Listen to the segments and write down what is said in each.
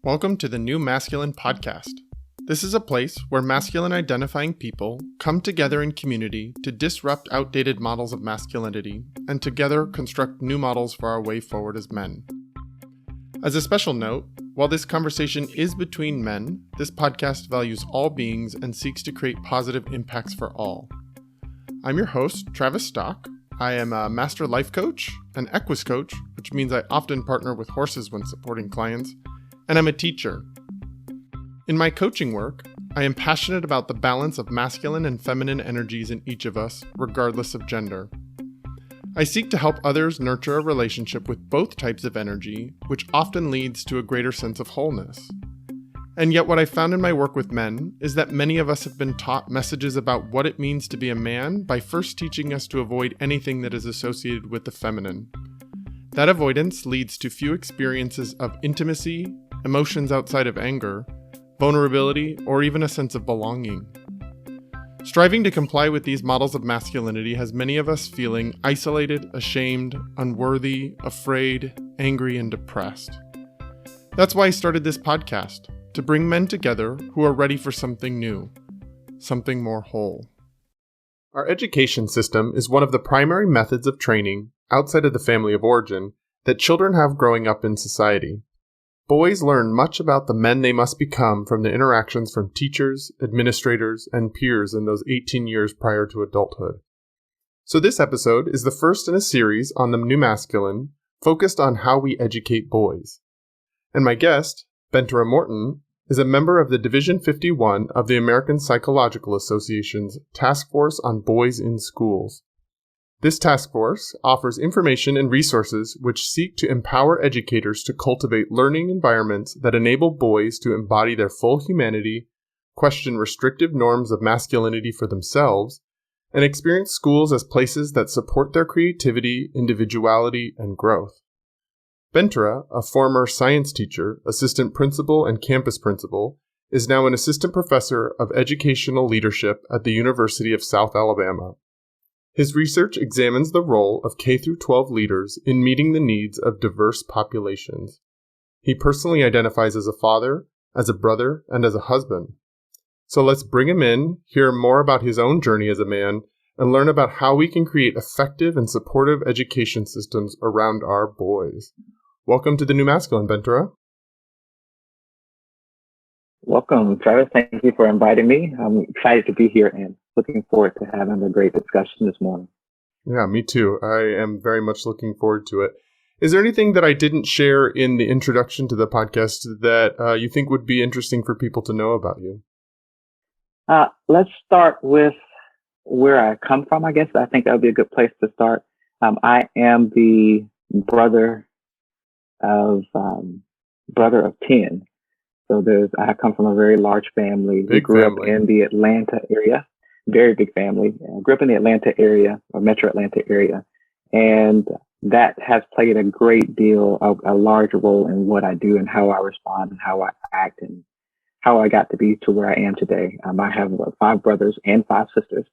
Welcome to the New Masculine Podcast. This is a place where masculine identifying people come together in community to disrupt outdated models of masculinity and together construct new models for our way forward as men. As a special note, while this conversation is between men, this podcast values all beings and seeks to create positive impacts for all. I'm your host, Travis Stock. I am a master life coach, an equus coach, which means I often partner with horses when supporting clients, and I'm a teacher. In my coaching work, I am passionate about the balance of masculine and feminine energies in each of us, regardless of gender. I seek to help others nurture a relationship with both types of energy, which often leads to a greater sense of wholeness. And yet what I found in my work with men is that many of us have been taught messages about what it means to be a man by first teaching us to avoid anything that is associated with the feminine. That avoidance leads to few experiences of intimacy, emotions outside of anger, vulnerability, or even a sense of belonging. Striving to comply with these models of masculinity has many of us feeling isolated, ashamed, unworthy, afraid, angry, and depressed. That's why I started this podcast, to bring men together who are ready for something new, something more whole. Our education system is one of the primary methods of training, outside of the family of origin, that children have growing up in society. Boys learn much about the men they must become from the interactions from teachers, administrators, and peers in those 18 years prior to adulthood. So this episode is the first in a series on the new masculine, focused on how we educate boys. And my guest, Benterah Morton, is a member of the Division 51 of the American Psychological Association's Task Force on Boys in Schools. This task force offers information and resources which seek to empower educators to cultivate learning environments that enable boys to embody their full humanity, question restrictive norms of masculinity for themselves, and experience schools as places that support their creativity, individuality, and growth. Benterah, a former science teacher, assistant principal, and campus principal, is now an assistant professor of educational leadership at the University of South Alabama. His research examines the role of K-12 leaders in meeting the needs of diverse populations. He personally identifies as a father, as a brother, and as a husband. So let's bring him in, hear more about his own journey as a man, and learn about how we can create effective and supportive education systems around our boys. Welcome to the New Masculine, Benterah. Welcome, Travis. Thank you for inviting me. I'm excited to be here and looking forward to having a great discussion this morning. Yeah, me too. I am very much looking forward to it. Is there anything that I didn't share in the introduction to the podcast that you think would be interesting for people to know about you? Let's start with where I come from, I guess. I think that would be a good place to start. I am the brother of 10. So I come from a very large family. We grew up in the Atlanta area, very big family. I grew up in the Atlanta area, or metro Atlanta area. And that has played a great deal of a large role in what I do and how I respond and how I act and how I got to be to where I am today. I have 5 brothers and 5 sisters,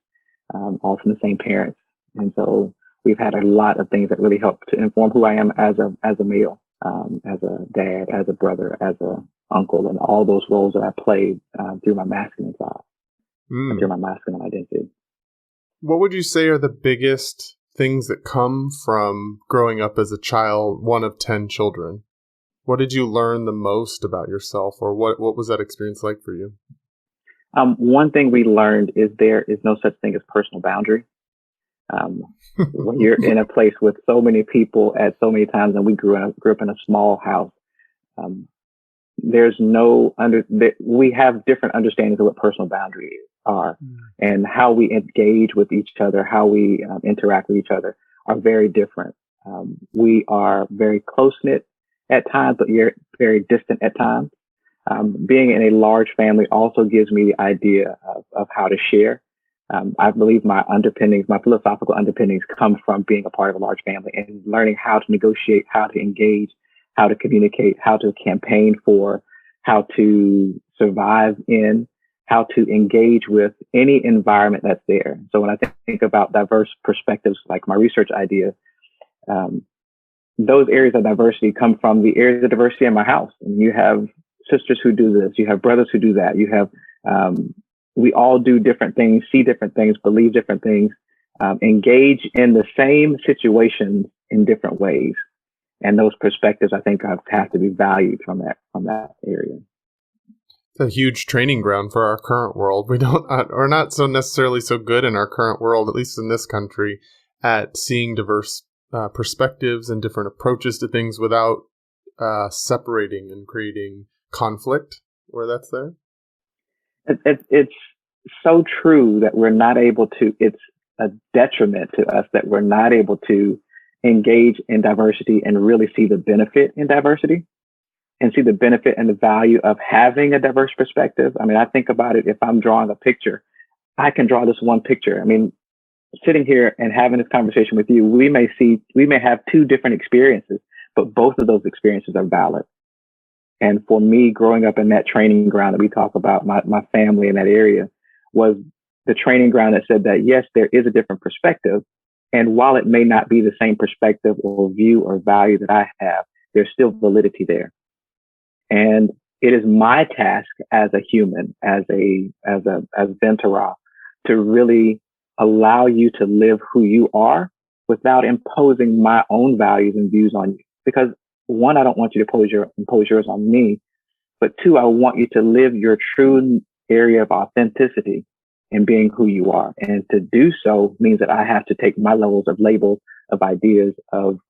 all from the same parents. And so we've had a lot of things that really help to inform who I am as a male, as a dad, as a brother, as a uncle, and all those roles that I played through my masculine side, through my masculine identity. What would you say are the biggest things that come from growing up as a child, one of 10 children? What did you learn the most about yourself, or what was that experience like for you? One thing we learned is there is no such thing as personal boundary. When you're in a place with so many people at so many times, and we grew up in a small house, we have different understandings of what personal boundaries are, and how we engage with each other, how we interact with each other are very different. We are very close-knit at times, but you're very distant at times. Being in a large family also gives me the idea of how to share. I believe my philosophical underpinnings come from being a part of a large family and learning how to negotiate, how to engage, how to communicate, how to campaign for, how to survive in, how to engage with any environment that's there. So when I think about diverse perspectives, like my research idea, those areas of diversity come from the areas of diversity in my house. And you have sisters who do this. You have brothers who do that. You have, we all do different things, see different things, believe different things, engage in the same situations in different ways. And those perspectives, I think, have to be valued from that area. It's a huge training ground for our current world. We're not so necessarily so good in our current world, at least in this country, at seeing diverse perspectives and different approaches to things without separating and creating conflict where that's there. It's so true that we're not able to, it's a detriment to us that we're not able to engage in diversity and really see the benefit in diversity and see the benefit and the value of having a diverse perspective. I mean, I think about it, if I'm drawing a picture, I can draw this one picture. I mean, sitting here and having this conversation with you, we may have two different experiences, but both of those experiences are valid. And for me, growing up in that training ground that we talk about, my family in that area was the training ground that said that, yes, there is a different perspective. And while it may not be the same perspective or view or value that I have, there's still validity there. And it is my task as a human, as Benterah, to really allow you to live who you are without imposing my own values and views on you. Because one, I don't want you to impose yours on me, but two, I want you to live your true area of authenticity in being who you are. And to do so means that I have to take my levels of labels, of ideas, of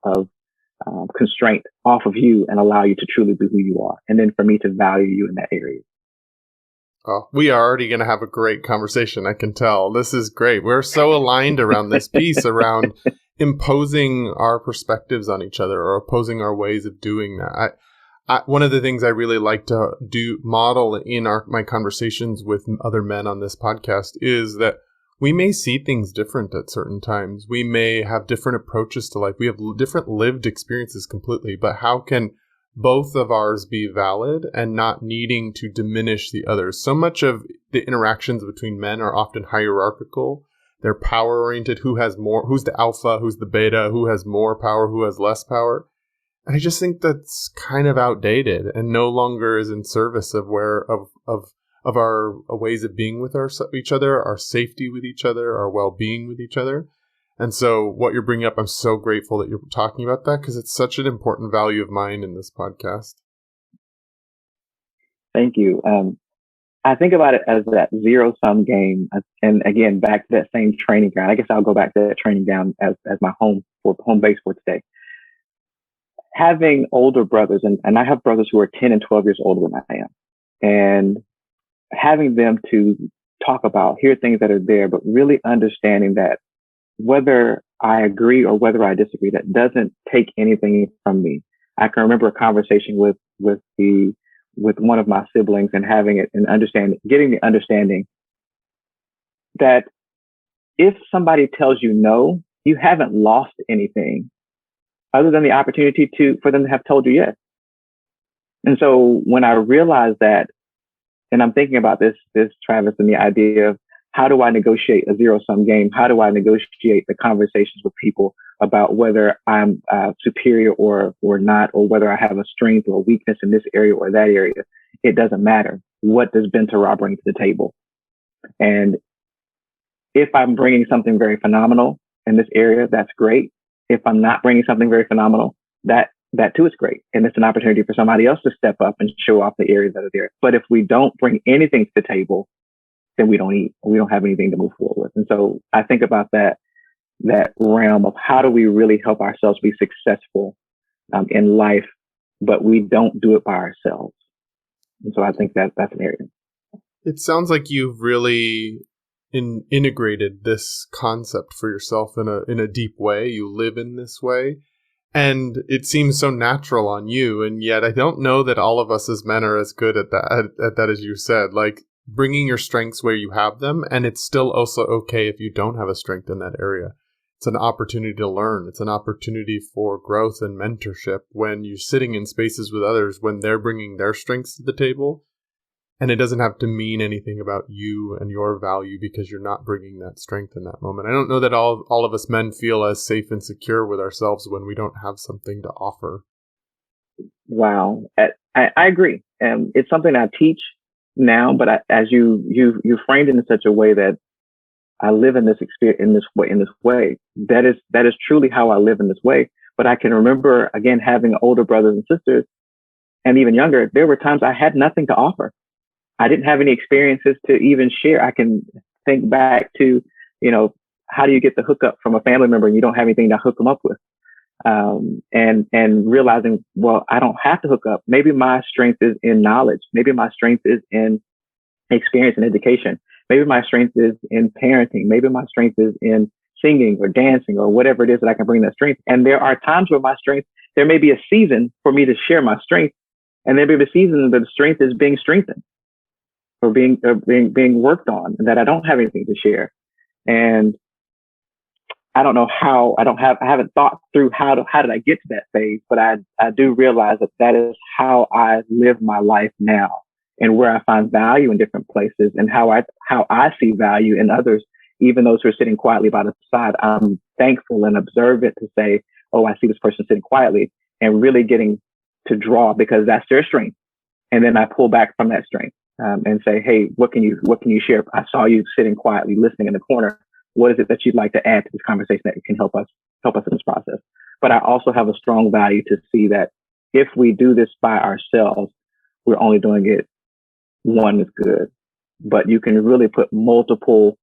constraint off of you and allow you to truly be who you are. And then for me to value you in that area. Oh, we are already going to have a great conversation. I can tell. This is great. We're so aligned around this piece around imposing our perspectives on each other or opposing our ways of doing that. One of the things I really like to model in my conversations with other men on this podcast is that we may see things different at certain times. We may have different approaches to life. We have different lived experiences completely, but how can both of ours be valid and not needing to diminish the others? So much of the interactions between men are often hierarchical. They're power oriented. Who has more? Who's the alpha? Who's the beta? Who has more power? Who has less power? And I just think that's kind of outdated and no longer is in service of our ways of being with each other, our safety with each other, our well-being with each other. And so what you're bringing up, I'm so grateful that you're talking about that because it's such an important value of mine in this podcast. Thank you. I think about it as that zero-sum game. And again, back to that same training ground. I guess I'll go back to that training ground as my home base for today. Having older brothers, and I have brothers who are 10 and 12 years older than I am, and having them to talk about, hear things that are there, but really understanding that whether I agree or whether I disagree, that doesn't take anything from me. I can remember a conversation with one of my siblings and having it and getting the understanding that if somebody tells you no, you haven't lost anything other than the opportunity for them to have told you yes. And so when I realized that, and I'm thinking about this, Travis, and the idea of how do I negotiate a zero-sum game? How do I negotiate the conversations with people about whether I'm superior or not, or whether I have a strength or weakness in this area or that area? It doesn't matter. What does Benterah bring to the table? And if I'm bringing something very phenomenal in this area, that's great. If I'm not bringing something very phenomenal, that too is great. And it's an opportunity for somebody else to step up and show off the areas that are there. But if we don't bring anything to the table, then we don't eat. We don't have anything to move forward with. And so I think about that realm of how do we really help ourselves be successful in life, but we don't do it by ourselves. And so I think that's an area. It sounds like you've really integrated this concept for yourself in a deep way. You live in this way. And it seems so natural on you. And yet I don't know that all of us as men are as good at that as you said, like bringing your strengths where you have them. And it's still also okay if you don't have a strength in that area. It's an opportunity to learn. It's an opportunity for growth and mentorship when you're sitting in spaces with others, when they're bringing their strengths to the table. And it doesn't have to mean anything about you and your value because you're not bringing that strength in that moment. I don't know that all of us men feel as safe and secure with ourselves when we don't have something to offer. Wow. I agree. it's something I teach now, but as you framed it in such a way that I live in this experience in this way. That is truly how I live in this way. But I can remember again having older brothers and sisters, and even younger. There were times I had nothing to offer. I didn't have any experiences to even share. I can think back to, how do you get the hookup from a family member and you don't have anything to hook them up with? And realizing, well, I don't have to hook up. Maybe my strength is in knowledge. Maybe my strength is in experience and education. Maybe my strength is in parenting. Maybe my strength is in singing or dancing or whatever it is that I can bring that strength. And there are times where there may be a season for me to share my strength. And there may be a season that the strength is being strengthened or being worked on, and that I don't have anything to share. And I don't know how. I haven't thought through how did I get to that phase, but I do realize that is how I live my life now, and where I find value in different places, and how I see value in others, even those who are sitting quietly by the side. I'm thankful and observant to say, oh, I see this person sitting quietly, and really getting to draw because that's their strength, and then I pull back from that strength and say, hey, what can you share? I saw you sitting quietly, listening in the corner. What is it that you'd like to add to this conversation that can help us in this process? But I also have a strong value to see that if we do this by ourselves, we're only doing it one is good. But you can really put multiple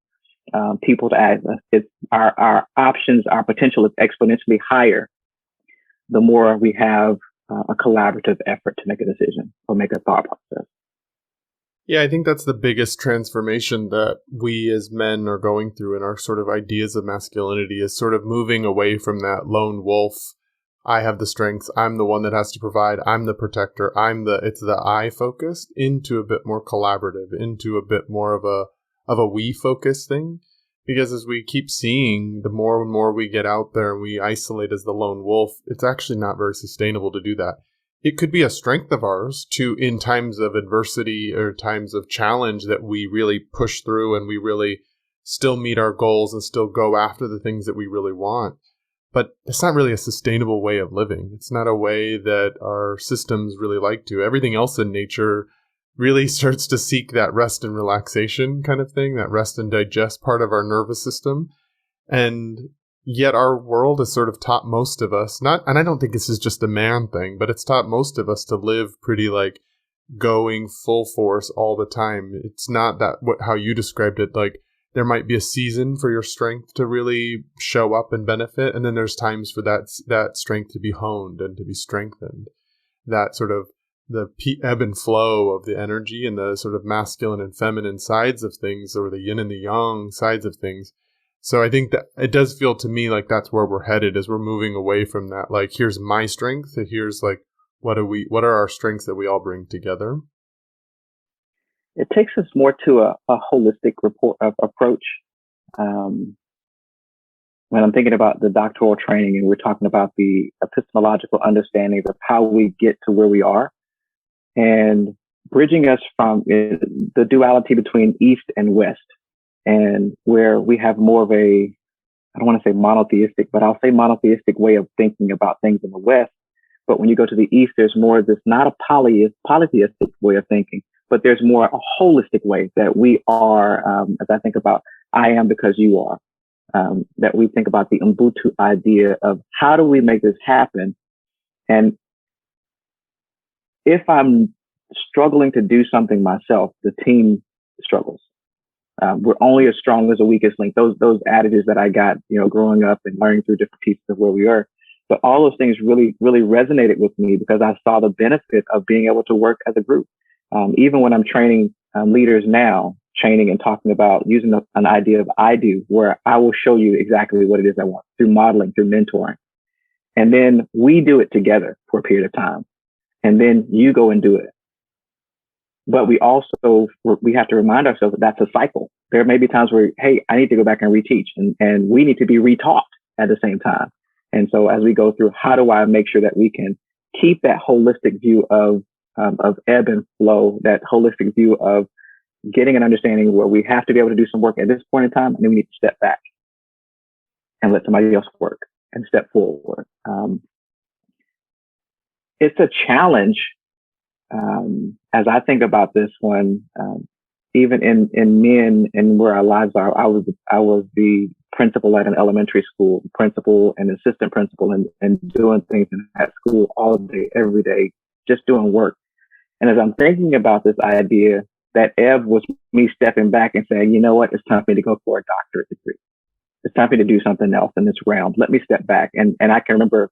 people to add. It's our options, our potential is exponentially higher the more we have a collaborative effort to make a decision or make a thought process. Yeah, I think that's the biggest transformation that we as men are going through in our sort of ideas of masculinity, is sort of moving away from that lone wolf. I have the strengths. I'm the one that has to provide. I'm the protector. It's the I focused, into a bit more collaborative, into a bit more of a we focused thing. Because as we keep seeing, the more and more we get out there and we isolate as the lone wolf, it's actually not very sustainable to do that. It could be a strength of ours in times of adversity or times of challenge, that we really push through and we really still meet our goals and still go after the things that we really want. But it's not really a sustainable way of living. It's not a way that our systems really like to. Everything else in nature really starts to seek that rest and relaxation kind of thing, that rest and digest part of our nervous system. And yet our world has sort of taught most of us, and I don't think this is just a man thing, but it's taught most of us to live pretty like going full force all the time. It's not how you described it. Like, there might be a season for your strength to really show up and benefit, and then there's times for that strength to be honed and to be strengthened. That sort of the ebb and flow of the energy and the sort of masculine and feminine sides of things, or the yin and the yang sides of things. So I think that it does feel to me like that's where we're headed, as we're moving away from that. Like, here's my strength, and here's like, what are our strengths that we all bring together? It takes us more to a holistic approach. When I'm thinking about the doctoral training, and we're talking about the epistemological understandings of how we get to where we are, and bridging us from the duality between East and West, and where we have more of I don't want to say monotheistic, but I'll say monotheistic way of thinking about things in the West. But when you go to the East, there's more of this, not a polytheistic way of thinking, but there's more a holistic way that we are, as I think about, I am because you are, that we think about the Ubuntu idea of how do we make this happen? And if I'm struggling to do something myself, the team struggles. We're only as strong as the weakest link. Those adages that I got, growing up and learning through different pieces of where we are. But all those things really, really resonated with me because I saw the benefit of being able to work as a group. Even when I'm training leaders now, training and talking about using an idea of I do, where I will show you exactly what it is I want through modeling, through mentoring. And then we do it together for a period of time. And then you go and do it. But we have to remind ourselves that that's a cycle. There may be times where, hey, I need to go back and reteach, and we need to be retaught at the same time. And so as we go through, how do I make sure that we can keep that holistic view of ebb and flow, that holistic view of getting an understanding where we have to be able to do some work at this point in time, and then we need to step back and let somebody else work and step forward. It's a challenge as I think about this one, even in men and where our lives are, I was the principal at an elementary school, principal and assistant principal, and doing things in that school all day, every day, just doing work. And as I'm thinking about this idea, that ebb was me stepping back and saying, you know what, it's time for me to go for a doctorate degree. It's time for me to do something else in this realm. Let me step back. And I can remember,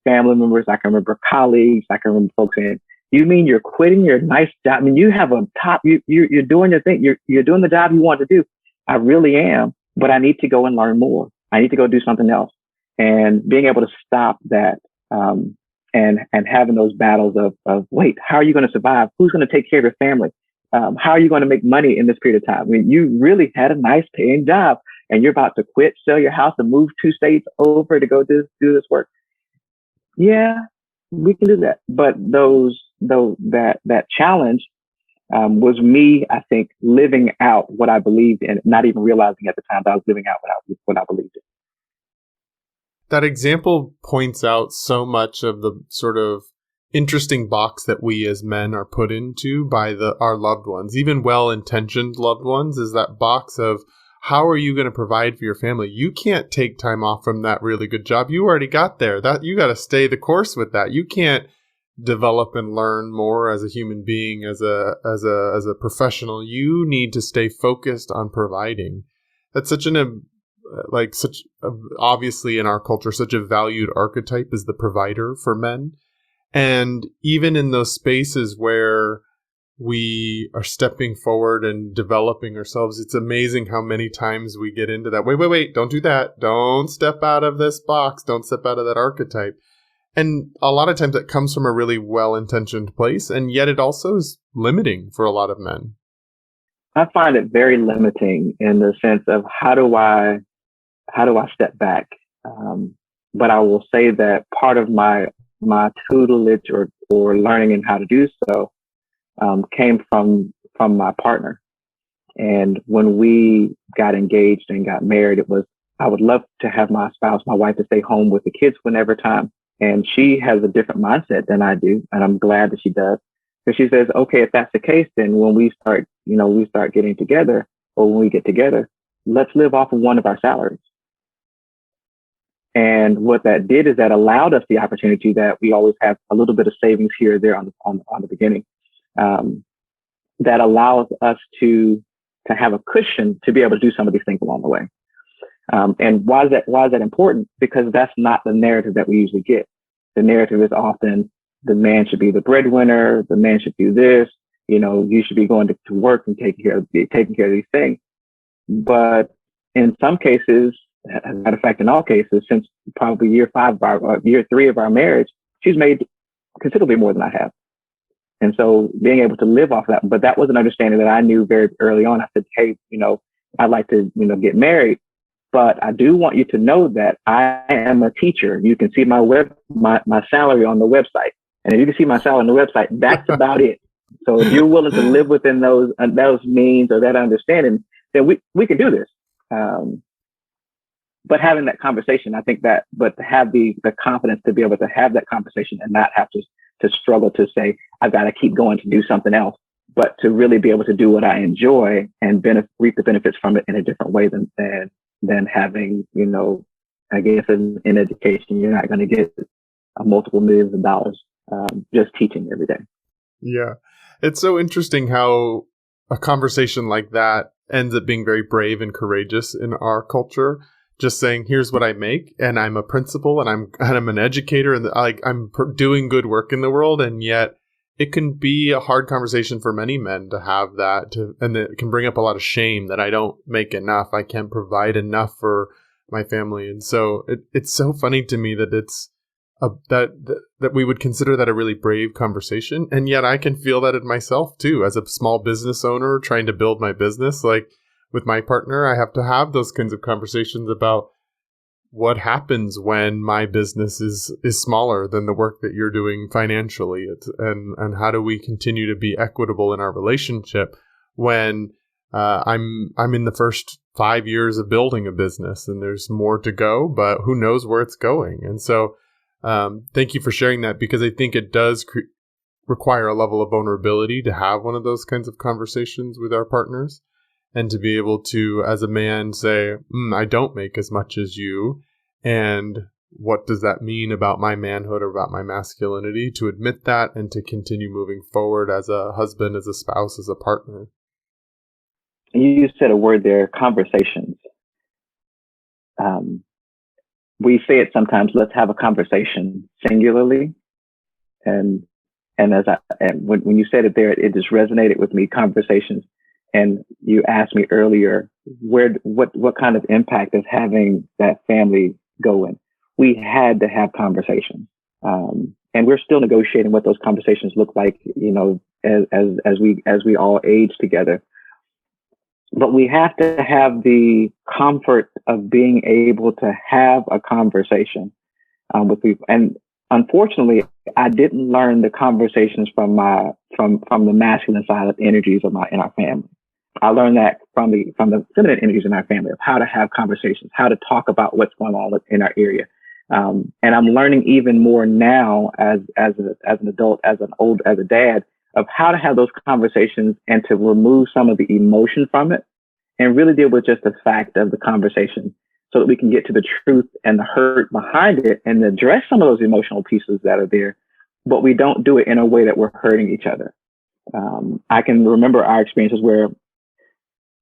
family members, I can remember colleagues, I can remember folks saying, you mean you're quitting your nice job? I mean, you have a top, you're doing your thing. You're doing the job you want to do. I really am, but I need to go and learn more. I need to go do something else. And being able to stop that, and having those battles of wait, how are you going to survive? Who's going to take care of your family? How are you going to make money in this period of time? I mean, you really had a nice paying job and you're about to quit, sell your house and move 2 states over to go do this work. Yeah, we can do that. But that challenge was me, I think, living out what I believed in, not even realizing at the time that I was living out what I believed in. That example points out so much of the sort of interesting box that we as men are put into by our loved ones, even well-intentioned loved ones, is that box of how are you going to provide for your family? You can't take time off from that really good job. You already got there. That you got to stay the course with that. You can't develop and learn more as a human being, as a professional. You need to stay focused on providing. That's obviously in our culture, such a valued archetype is the provider for men. And even in those spaces where we are stepping forward and developing ourselves, it's amazing how many times we get into that. Wait, don't do that. Don't step out of this box. Don't step out of that archetype. And a lot of times that comes from a really well-intentioned place, and yet it also is limiting for a lot of men. I find it very limiting in the sense of how do I step back? But I will say that part of my tutelage or learning and how to do so came from my partner. And when we got engaged and got married, I would love to have my wife, to stay home with the kids whenever time. And she has a different mindset than I do. And I'm glad that she does. Because she says, okay, if that's the case, then when we start getting together, or when we get together, let's live off of one of our salaries. And what that did is that allowed us the opportunity that we always have a little bit of savings here or there on the beginning. That allows us to have a cushion to be able to do some of these things along the way. And why is that important? Because that's not the narrative that we usually get. The narrative is often the man should be the breadwinner, the man should do this, you should be going to work and taking care of these things. But in some cases, as a matter of fact, in all cases, since probably year 3 of our marriage, she's made considerably more than I have. And so being able to live off that, but that was an understanding that I knew very early on. I said, hey, I'd like to, get married, but I do want you to know that I am a teacher. You can see my salary on the website. And if you can see my salary on the website, that's about it. So if you're willing to live within those means or that understanding, then we can do this. But having that conversation, I think but to have the confidence to be able to have that conversation and not have to struggle to say, I've got to keep going to do something else, but to really be able to do what I enjoy and reap the benefits from it in a different way than having, I guess in education, you're not going to get multiple millions of dollars just teaching every day. Yeah. It's so interesting how a conversation like that ends up being very brave and courageous in our culture. Just saying, here's what I make, and I'm a principal, and I'm an educator, and I'm doing good work in the world, and yet it can be a hard conversation for many men to have that, and it can bring up a lot of shame that I don't make enough, I can't provide enough for my family, and so it's so funny to me that it's that we would consider that a really brave conversation, and yet I can feel that in myself too, as a small business owner trying to build my business, like. With my partner, I have to have those kinds of conversations about what happens when my business is smaller than the work that you're doing financially, and how do we continue to be equitable in our relationship when I'm in the first 5 years of building a business and there's more to go, but who knows where it's going. And so thank you for sharing that, because I think it does require a level of vulnerability to have one of those kinds of conversations with our partners, and to be able to, as a man, say, I don't make as much as you, and what does that mean about my manhood or about my masculinity, to admit that and to continue moving forward as a husband, as a spouse, as a partner. You said a word there, conversations. We say it sometimes, let's have a conversation singularly. And when you said it there, it just resonated with me, conversations. And you asked me earlier, what kind of impact is having that family going? We had to have conversations. And we're still negotiating what those conversations look like, as we all age together. But we have to have the comfort of being able to have a conversation with people. And unfortunately, I didn't learn the conversations from the masculine side of energies in our family. I learned that from the feminine energies in our family, of how to have conversations, how to talk about what's going on in our area. And I'm learning even more now as an adult, as a dad, of how to have those conversations and to remove some of the emotion from it and really deal with just the fact of the conversation, so that we can get to the truth and the hurt behind it and address some of those emotional pieces that are there, but we don't do it in a way that we're hurting each other. I can remember our experiences where,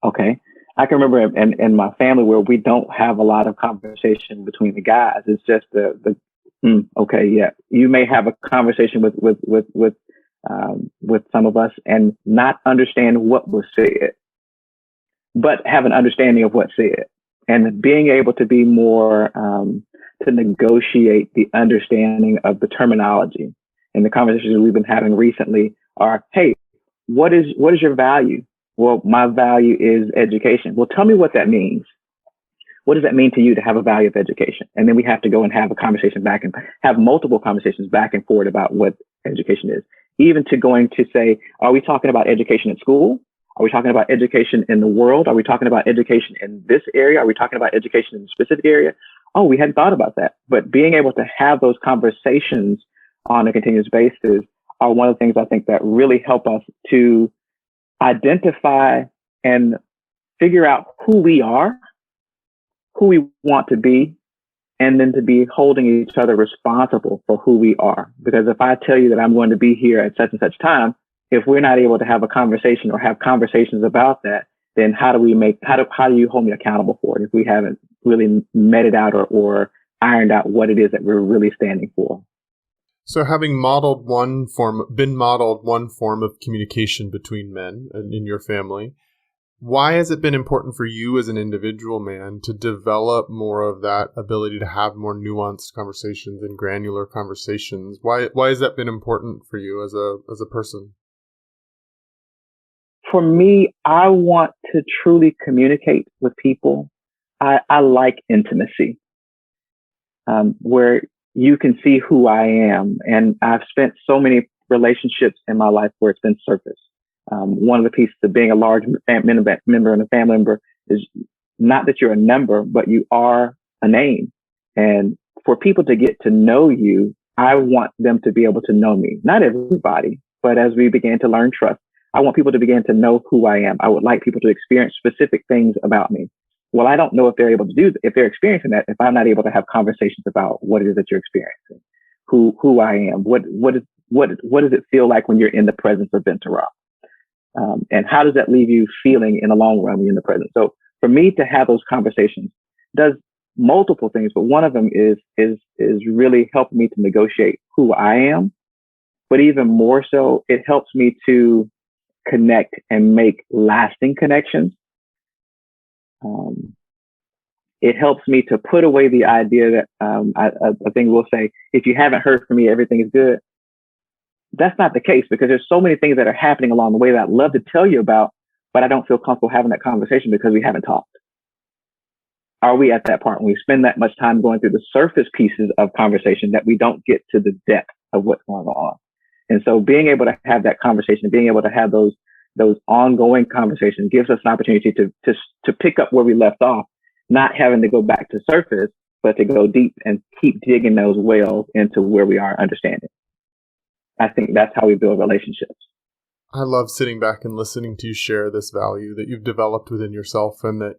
I can remember in my family where we don't have a lot of conversation between the guys. It's just you may have a conversation with some of us and not understand what was said, but have an understanding of what's said, and being able to be more, to negotiate the understanding of the terminology. And the conversations we've been having recently are, hey, what is your value? Well, my value is education. Well, tell me what that means. What does that mean to you to have a value of education? And then we have to go and have a conversation back and have multiple conversations back and forth about what education is. Even to going to say, are we talking about education at school? Are we talking about education in the world? Are we talking about education in this area? Are we talking about education in a specific area? Oh, we hadn't thought about that. But being able to have those conversations on a continuous basis are one of the things I think that really help us to identify and figure out who we are, who we want to be, and then to be holding each other responsible for who we are. Because if I tell you that I'm going to be here at such and such time, if we're not able to have a conversation or have conversations about that, then how do you hold me accountable for it if we haven't really met it out or ironed out what it is that we're really standing for? So having been modeled one form of communication between men in your family, why has it been important for you as an individual man to develop more of that ability to have more nuanced conversations and granular conversations? Why has that been important for you as a person? For me, I want to truly communicate with people. I like intimacy, where you can see who I am. And I've spent so many relationships in my life where it's been surface. One of the pieces of being a large member and a family member is not that you're a number, but you are a name. And for people to get to know you, I want them to be able to know me. Not everybody, but as we begin to learn trust, I want people to begin to know who I am. I would like people to experience specific things about me. Well, I don't know if they're able to if they're experiencing that, if I'm not able to have conversations about what it is that you're experiencing, who I am, what does it feel like when you're in the presence of Benterah? And how does that leave you feeling in the long run when you're in the present? So for me to have those conversations does multiple things, but one of them is really helping me to negotiate who I am. But even more so, it helps me to connect and make lasting connections. It helps me to put away the idea that I think we'll say, if you haven't heard from me, everything is good. That's not the case, because there's so many things that are happening along the way that I'd love to tell you about, but I don't feel comfortable having that conversation because we haven't talked. Are we at that part when we spend that much time going through the surface pieces of conversation that we don't get to the depth of what's going on? And so being able to have that conversation, being able to have those ongoing conversations gives us an opportunity to pick up where we left off, not having to go back to surface, but to go deep and keep digging those wells into where we are understanding. I think that's how we build relationships. I love sitting back and listening to you share this value that you've developed within yourself, and that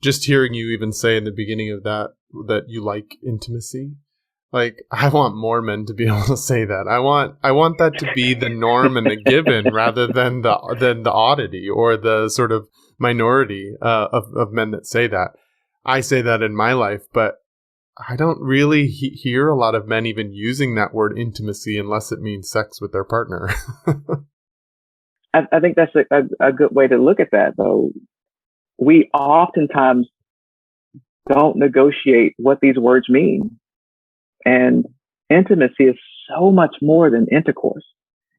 just hearing you even say in the beginning of that you like intimacy. Like, I want more men to be able to say that. I want that to be the norm and the given rather than the oddity or the sort of minority of men that say that. I say that in my life, but I don't really hear a lot of men even using that word intimacy unless it means sex with their partner. I think that's a good way to look at that, though. We oftentimes don't negotiate what these words mean. And intimacy is so much more than intercourse.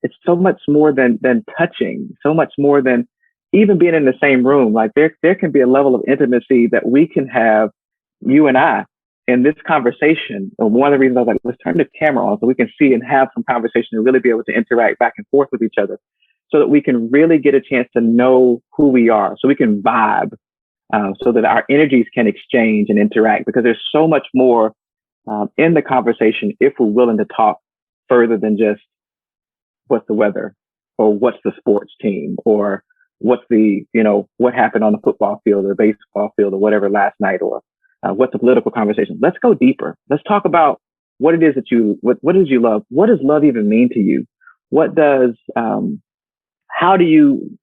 It's so much more than touching, so much more than even being in the same room. Like there can be a level of intimacy that we can have, you and I, in this conversation. And one of the reasons I was like, let's turn the camera on so we can see and have some conversation and really be able to interact back and forth with each other so that we can really get a chance to know who we are, so we can vibe, so that our energies can exchange and interact, because there's so much more in the conversation if we're willing to talk further than just what's the weather or what's the sports team or what's the, what happened on the football field or baseball field or whatever last night, or what's the political conversation. Let's go deeper. Let's talk about what it is that what is you love? What does love even mean to you? What does, how do you,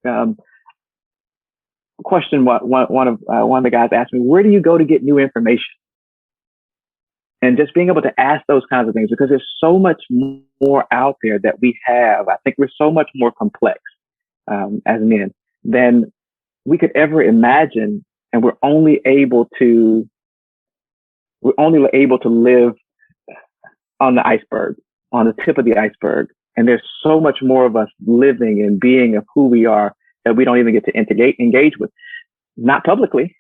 question what one of the guys asked me, where do you go to get new information? And just being able to ask those kinds of things, because there's so much more out there that we have. I think we're so much more complex as men than we could ever imagine. And we're only able to live on the iceberg, on the tip of the iceberg. And there's so much more of us living and being of who we are that we don't even get to engage with, not publicly.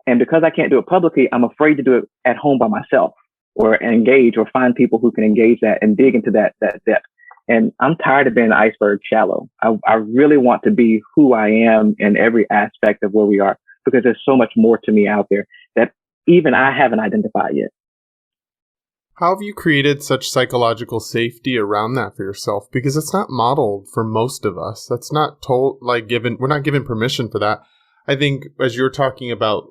And because I can't do it publicly, I'm afraid to do it at home by myself, or engage or find people who can engage that and dig into that depth. And I'm tired of being iceberg shallow. I really want to be who I am in every aspect of where we are, because there's so much more to me out there that even I haven't identified yet. How have you created such psychological safety around that for yourself? Because it's not modeled for most of us. That's not told, we're not given permission for that. I think as you're talking about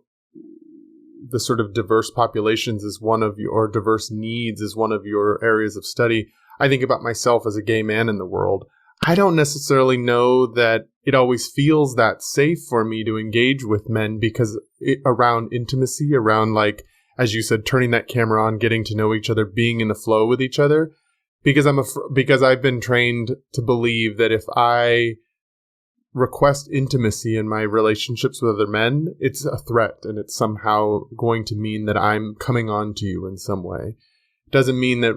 the sort of diverse populations is one of your, or diverse needs is one of your areas of study, I think about myself as a gay man in the world. I don't necessarily know that it always feels that safe for me to engage with men, because around intimacy, around, like, as you said, turning that camera on, getting to know each other, being in the flow with each other, because because I've been trained to believe that if I request intimacy in my relationships with other men, it's a threat, and it's somehow going to mean that I'm coming on to you in some way. It doesn't mean that,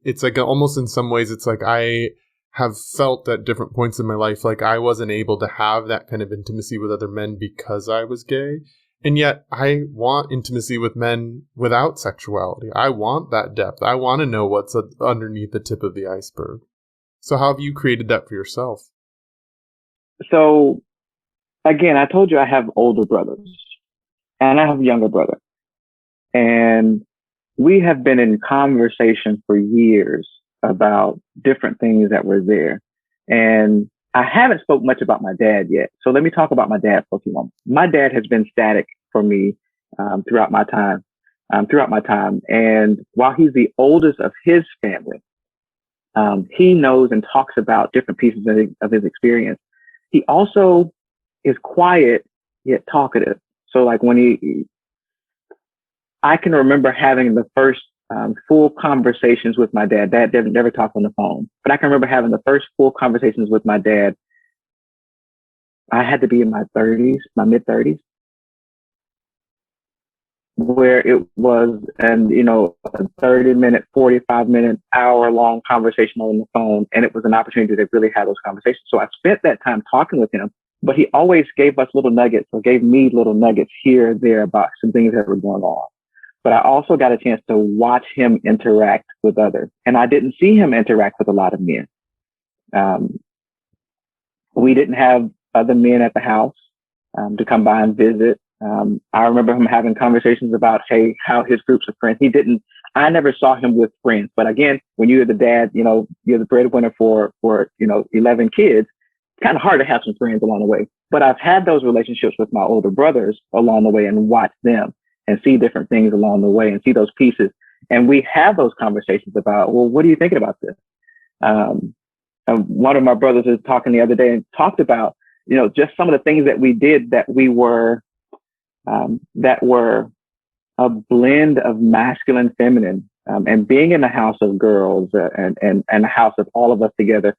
it's like almost in some ways, it's like I have felt at different points in my life like I wasn't able to have that kind of intimacy with other men because I was gay. And yet I want intimacy with men without sexuality. I want that depth. I want to know what's underneath the tip of the iceberg. So how have you created that for yourself? So again, I told you I have older brothers and I have a younger brother, and we have been in conversation for years about different things that were there. And I haven't spoke much about my dad yet. So let me talk about my dad for a few moments. My dad has been static for me throughout my time. And while he's the oldest of his family, he knows and talks about different pieces of his experience. He also is quiet yet talkative. So like I can remember having the first full conversations with my dad. Dad never talked on the phone, but I can remember having the first full conversations with my dad. I had to be in my mid 30s, where it was, a 30-minute, 45-minute, hour-long conversation on the phone. And it was an opportunity to really have those conversations. So I spent that time talking with him, but he always gave us little nuggets, or gave me little nuggets here or there about some things that were going on. But I also got a chance to watch him interact with others. And I didn't see him interact with a lot of men. We didn't have other men at the house to come by and visit. I remember him having conversations about, how his groups of friends. I never saw him with friends. But again, when you're the dad, you're the breadwinner for 11 kids, it's kind of hard to have some friends along the way. But I've had those relationships with my older brothers along the way and watch them and see different things along the way and see those pieces. And we have those conversations about, well, what are you thinking about this? One of my brothers was talking the other day and talked about, just some of the things that we did that were a blend of masculine, feminine, and being in a house of girls and a house of all of us together.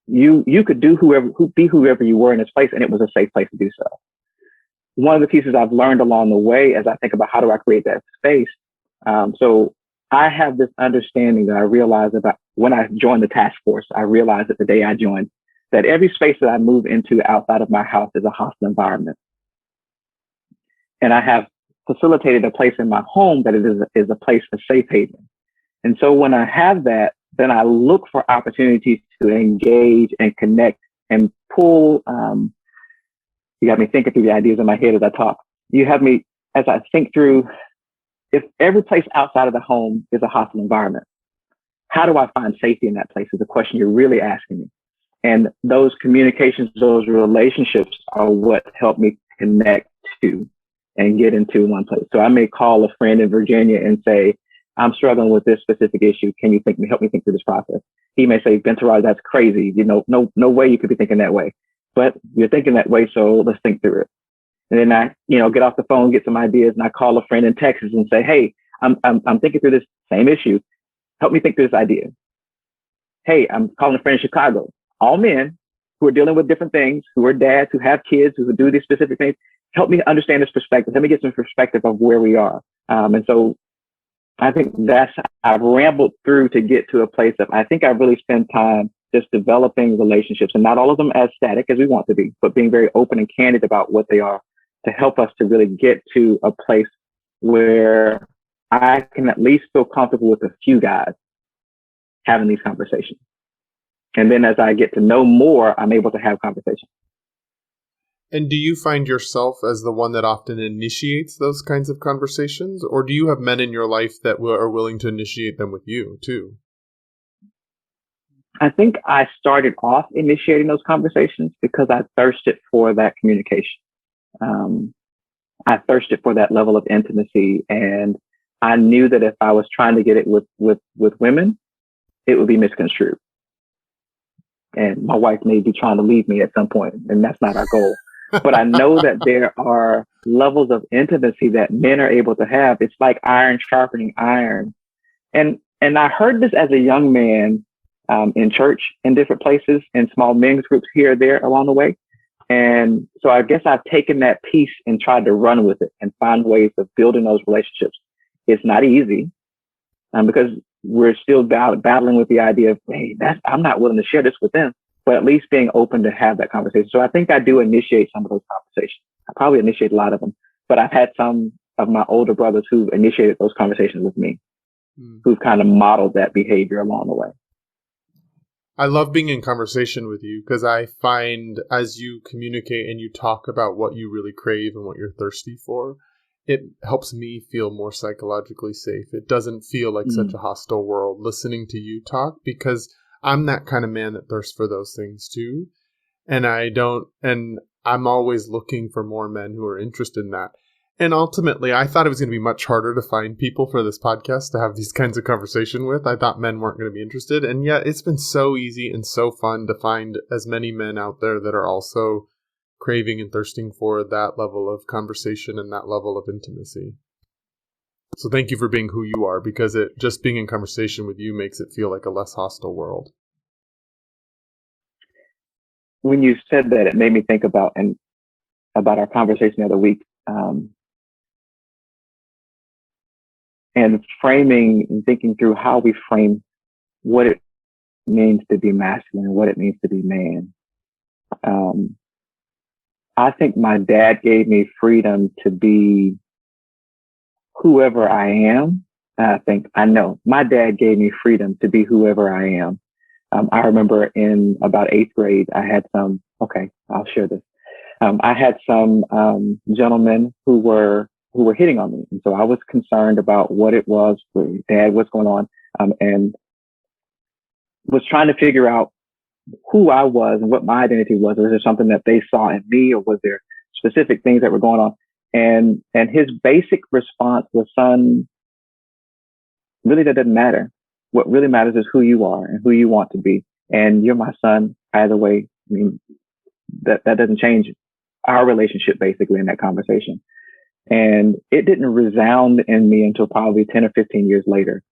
You could be whoever you were in this place, and it was a safe place to do so. One of the pieces I've learned along the way as I think about how do I create that space. So I have this understanding that I realized about when I joined the task force. I realized that the day I joined that every space that I move into outside of my house is a hostile environment. And I have facilitated a place in my home that is a place of safe haven. And so when I have that, then I look for opportunities to engage and connect and pull. You got me thinking through the ideas in my head as I talk. You have me as I think through, if every place outside of the home is a hostile environment, how do I find safety in that place is the question you're really asking me. And those communications, those relationships are what help me connect to and get into one place. So I may call a friend in Virginia and say, I'm struggling with this specific issue. Can you help me think through this process? He may say, Benterah, that's crazy. No way you could be thinking that way, but you're thinking that way. So let's think through it. And then I, get off the phone, get some ideas, and I call a friend in Texas and say, hey, I'm thinking through this same issue. Help me think through this idea. Hey, I'm calling a friend in Chicago. All men who are dealing with different things, who are dads, who have kids, who do these specific things. Help me understand this perspective. Let me get some perspective of where we are. And so I think I've rambled through to get to a place of, I think I really spend time just developing relationships, and not all of them as static as we want to be, but being very open and candid about what they are to help us to really get to a place where I can at least feel comfortable with a few guys having these conversations. And then as I get to know more, I'm able to have conversations. And do you find yourself as the one that often initiates those kinds of conversations? Or do you have men in your life that are willing to initiate them with you too? I think I started off initiating those conversations because I thirsted for that communication. I thirsted for that level of intimacy. And I knew that if I was trying to get it with women, it would be misconstrued. And my wife may be trying to leave me at some point, and that's not our goal. But I know that there are levels of intimacy that men are able to have. It's like iron sharpening iron. And I heard this as a young man in church, in different places, in small men's groups here or there along the way. And so I guess I've taken that piece and tried to run with it and find ways of building those relationships. It's not easy because we're still battling with the idea of, hey, I'm not willing to share this with them, but at least being open to have that conversation. So I think I do initiate some of those conversations. I probably initiate a lot of them, but I've had some of my older brothers who've initiated those conversations with me, who've kind of modeled that behavior along the way. I love being in conversation with you because I find as you communicate and you talk about what you really crave and what you're thirsty for, it helps me feel more psychologically safe. It doesn't feel like such a hostile world listening to you talk because I'm that kind of man that thirsts for those things too. And I'm always looking for more men who are interested in that. And ultimately, I thought it was going to be much harder to find people for this podcast to have these kinds of conversation with. I thought men weren't going to be interested. And yet it's been so easy and so fun to find as many men out there that are also craving and thirsting for that level of conversation and that level of intimacy. So thank you for being who you are, because just being in conversation with you makes it feel like a less hostile world. When you said that, it made me think about our conversation the other week. And framing and thinking through how we frame what it means to be masculine and what it means to be man. I think my dad gave me freedom to be whoever I am. I know my dad gave me freedom to be whoever I am. I remember in about 8th grade, I had I'll share this. I had some gentlemen who were who were hitting on me. And so I was concerned about what it was, Dad, what's going on, and was trying to figure out who I was and what my identity was. Was there something that they saw in me, or was there specific things that were going on? And his basic response was, son, really that doesn't matter. What really matters is who you are and who you want to be. And you're my son either way. I mean, that doesn't change our relationship basically in that conversation. And it didn't resound in me until probably 10 or 15 years later,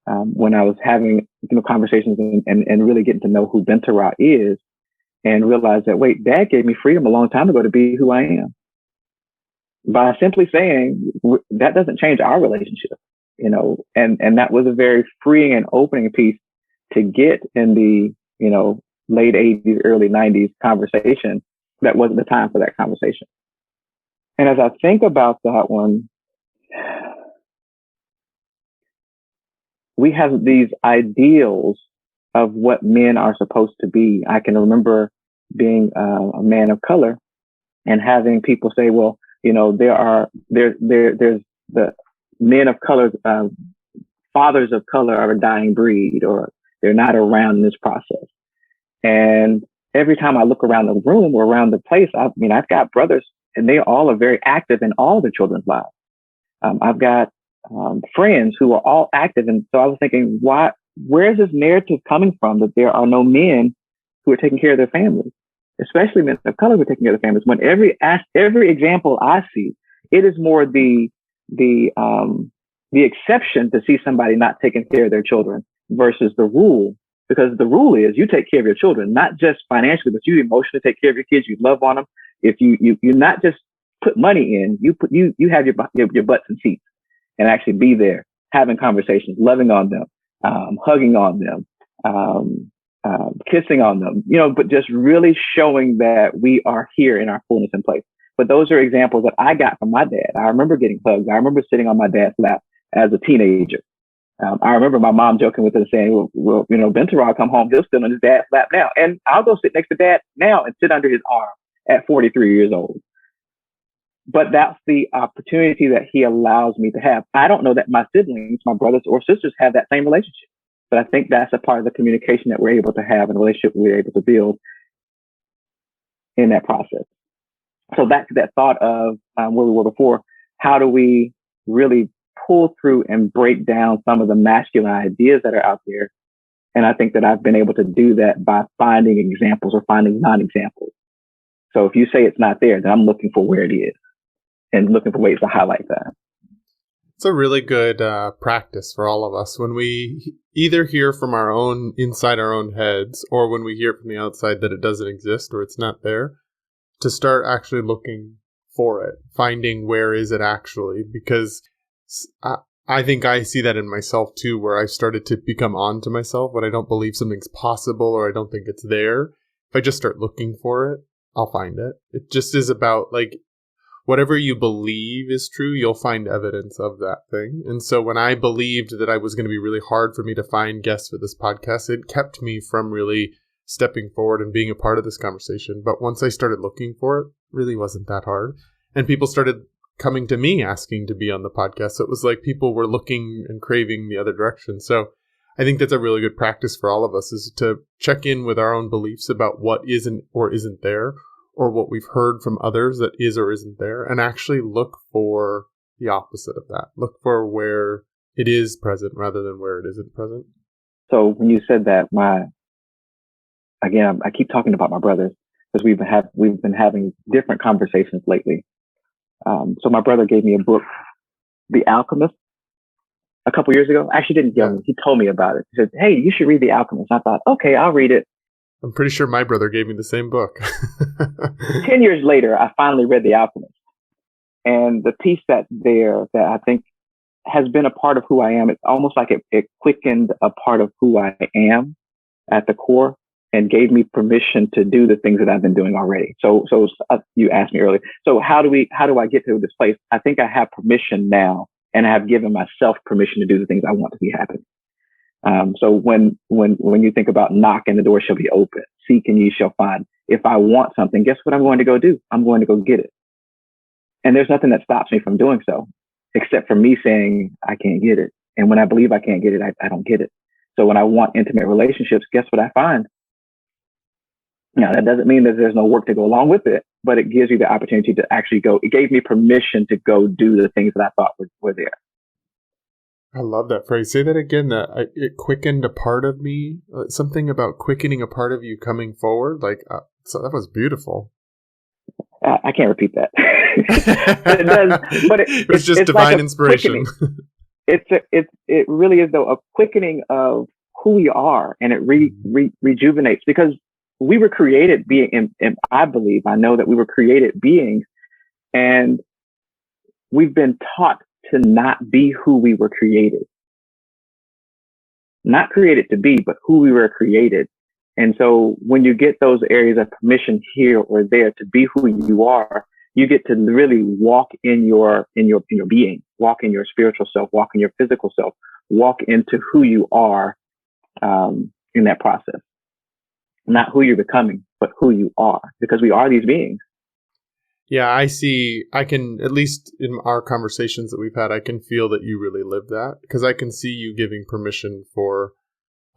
when I was having conversations and really getting to know who Benterah is, and realized that, wait, Dad gave me freedom a long time ago to be who I am. By simply saying that doesn't change our relationship, and that was a very freeing and opening piece to get in the, late 80s, early 90s conversation. That wasn't the time for that conversation. And as I think about that one, we have these ideals of what men are supposed to be. I can remember being a man of color and having people say, well, there's the men of color, fathers of color are a dying breed, or they're not around in this process. And every time I look around the room or around the place, I've got brothers, and they all are very active in all the children's lives. I've got friends who are all active. And so I was thinking, where is this narrative coming from that there are no men who are taking care of their families, especially men of color who are taking care of their families? When every example I see, it is more the exception to see somebody not taking care of their children versus the rule. Because the rule is you take care of your children, not just financially, but you emotionally take care of your kids. You love on them. If you not just put money in, you have your butts and seats, and actually be there, having conversations, loving on them, hugging on them, kissing on them, but just really showing that we are here in our fullness and place. But those are examples that I got from my dad. I remember getting hugs. I remember sitting on my dad's lap as a teenager. I remember my mom joking with her saying, well, Benterah come home, he'll still on his dad's lap now. And I'll go sit next to Dad now and sit under his arm at 43 years old. But that's the opportunity that he allows me to have. I don't know that my siblings, my brothers or sisters, have that same relationship. But I think that's a part of the communication that we're able to have and a relationship we're able to build in that process. So back to that thought of where we were before, how do we really pull through and break down some of the masculine ideas that are out there? And I think that I've been able to do that by finding examples or finding non-examples. So if you say it's not there, then I'm looking for where it is and looking for ways to highlight that. It's a really good practice for all of us when we either hear from our own inside our own heads, or when we hear from the outside that it doesn't exist or it's not there, to start actually looking for it, finding where is it actually, because I think I see that in myself too, where I've started to become on to myself when I don't believe something's possible or I don't think it's there. If I just start looking for it, I'll find it. It just is about, like, whatever you believe is true, you'll find evidence of that thing. And so when I believed that it was going to be really hard for me to find guests for this podcast, it kept me from really stepping forward and being a part of this conversation. But once I started looking for it, it really wasn't that hard. And people started coming to me asking to be on the podcast. So it was like people were looking and craving the other direction. So I think that's a really good practice for all of us, is to check in with our own beliefs about what isn't or isn't there, or what we've heard from others that is or isn't there, and actually look for the opposite of that. Look for where it is present rather than where it isn't present. So when you said that, I keep talking about my brothers because we've been having different conversations lately. So my brother gave me a book, The Alchemist, a couple years ago. Actually, didn't give me. He told me about it. He said, "Hey, you should read The Alchemist." I thought, okay, I'll read it. I'm pretty sure my brother gave me the same book. 10 years later, I finally read The Alchemist. And the piece that I think has been a part of who I am, it's almost like it quickened a part of who I am at the core and gave me permission to do the things that I've been doing already. So you asked me earlier, so how do I get to this place? I think I have permission now, and I have given myself permission to do the things I want to be happening. So when you think about knock and the door shall be open, seek and ye shall find. If I want something, guess what I'm going to go do? I'm going to go get it. And there's nothing that stops me from doing so, except for me saying I can't get it. And when I believe I can't get it, I don't get it. So when I want intimate relationships, guess what I find? Now, that doesn't mean that there's no work to go along with it, but it gives you the opportunity to actually go. It gave me permission to go do the things that I thought were there. I love that phrase. Say that again. That it quickened a part of me. Something about quickening a part of you coming forward. So that was beautiful. I can't repeat that. It does, but it was just divine like inspiration. It really is, though, a quickening of who we are, and it rejuvenates, because we were created being, and I know that we were created beings, and we've been taught to not be who we were created. Not created to be, but who we were created. And so when you get those areas of permission here or there to be who you are, you get to really walk in your being, walk in your spiritual self, walk in your physical self, walk into who you are in that process. Not who you're becoming, but who you are, because we are these beings. Yeah, I can, at least in our conversations that we've had, I can feel that you really live that, because I can see you giving permission for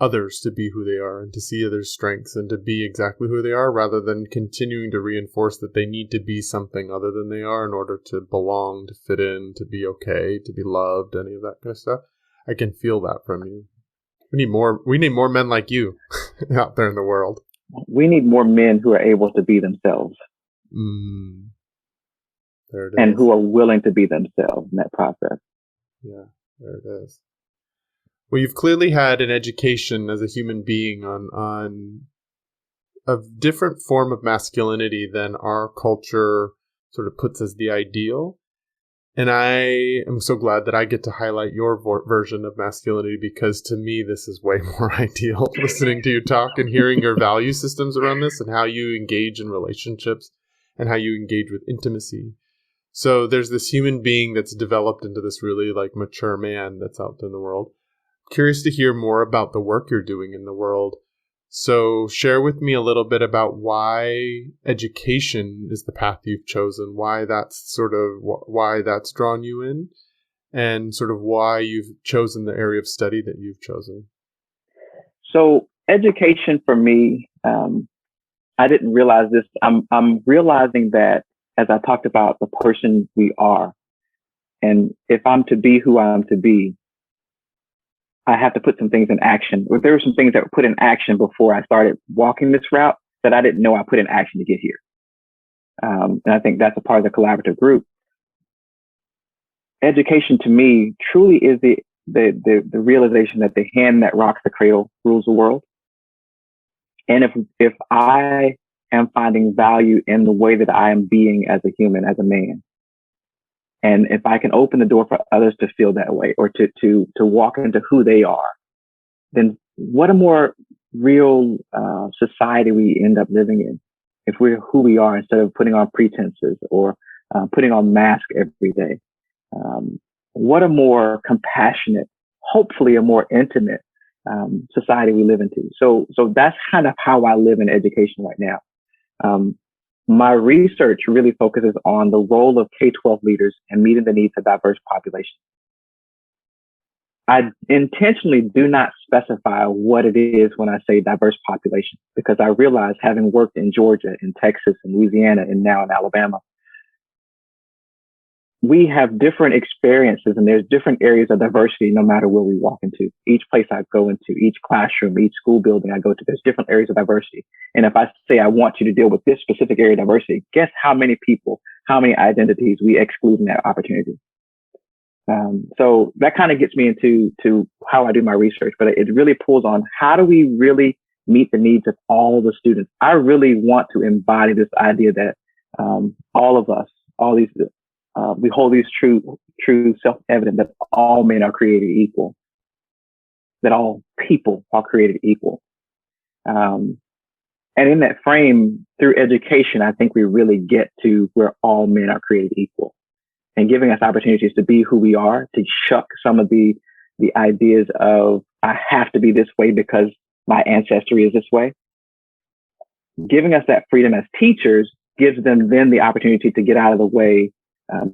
others to be who they are and to see others' strengths and to be exactly who they are, rather than continuing to reinforce that they need to be something other than they are in order to belong, to fit in, to be okay, to be loved, any of that kind of stuff. I can feel that from you. We need more men like you out there in the world. We need more men who are able to be themselves. There it is. And who are willing to be themselves in that process. Yeah, there it is. Well, you've clearly had an education as a human being on a different form of masculinity than our culture sort of puts as the ideal. And I am so glad that I get to highlight your version of masculinity, because to me, this is way more ideal. Listening to you talk and hearing your value systems around this and how you engage in relationships and how you engage with intimacy. So there's this human being that's developed into this really mature man that's out in the world. Curious to hear more about the work you're doing in the world. So share with me a little bit about why education is the path you've chosen, why that's drawn you in, and sort of why you've chosen the area of study that you've chosen. So education for me, I didn't realize this. I'm realizing that as I talked about the person we are, and if I'm to be who I'm to be, I have to put some things in action. There were some things that were put in action before I started walking this route that I didn't know I put in action to get here. And I think that's a part of the collaborative group. Education to me truly is the realization that the hand that rocks the cradle rules the world. And if I am finding value in the way that I am being as a human, as a man, and if I can open the door for others to feel that way, or to walk into who they are, then what a more real society we end up living in if we're who we are, instead of putting on pretenses or putting on masks every day. What a more compassionate, hopefully a more intimate society we live into. So that's kind of how I live in education right now. My research really focuses on the role of K-12 leaders in meeting the needs of diverse populations. I intentionally do not specify what it is when I say diverse population, because I realize, having worked in Georgia, in Texas, in Louisiana, and now in Alabama, we have different experiences, and there's different areas of diversity no matter where we walk into. Each place I go into, each classroom, each school building I go to, there's different areas of diversity. And if I say I want you to deal with this specific area of diversity, guess how many people, how many identities we exclude in that opportunity. So that kind of gets me into how I do my research, but it really pulls on, how do we really meet the needs of all the students? I really want to embody this idea that all of us, all these, we hold these true self-evident, that all men are created equal, that all people are created equal. And in that frame, through education, I think we really get to where all men are created equal, and giving us opportunities to be who we are, to shuck some of the ideas of, I have to be this way because my ancestry is this way. Giving us that freedom as teachers gives them then the opportunity to get out of the way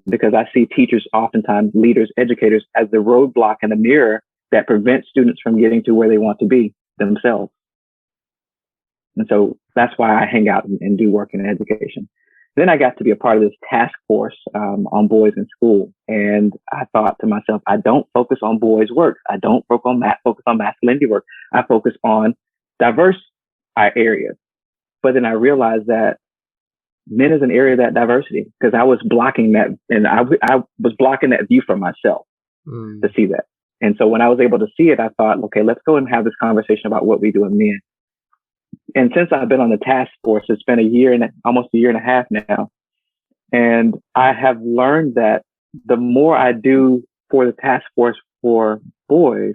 because I see teachers, oftentimes leaders, educators, as the roadblock and the mirror that prevents students from getting to where they want to be themselves. And so that's why I hang out and do work in education. Then I got to be a part of this task force on boys in school. And I thought to myself, I don't focus on boys' work. I don't focus on masculinity work. I focus on diverse areas. But then I realized that men is an area of that diversity, because I was blocking that, and I was blocking that view for myself to see that. And so when I was able to see it, I thought, okay, let's go and have this conversation about what we do in men. And since I've been on the task force, it's been almost a year and a half now. And I have learned that the more I do for the task force for boys,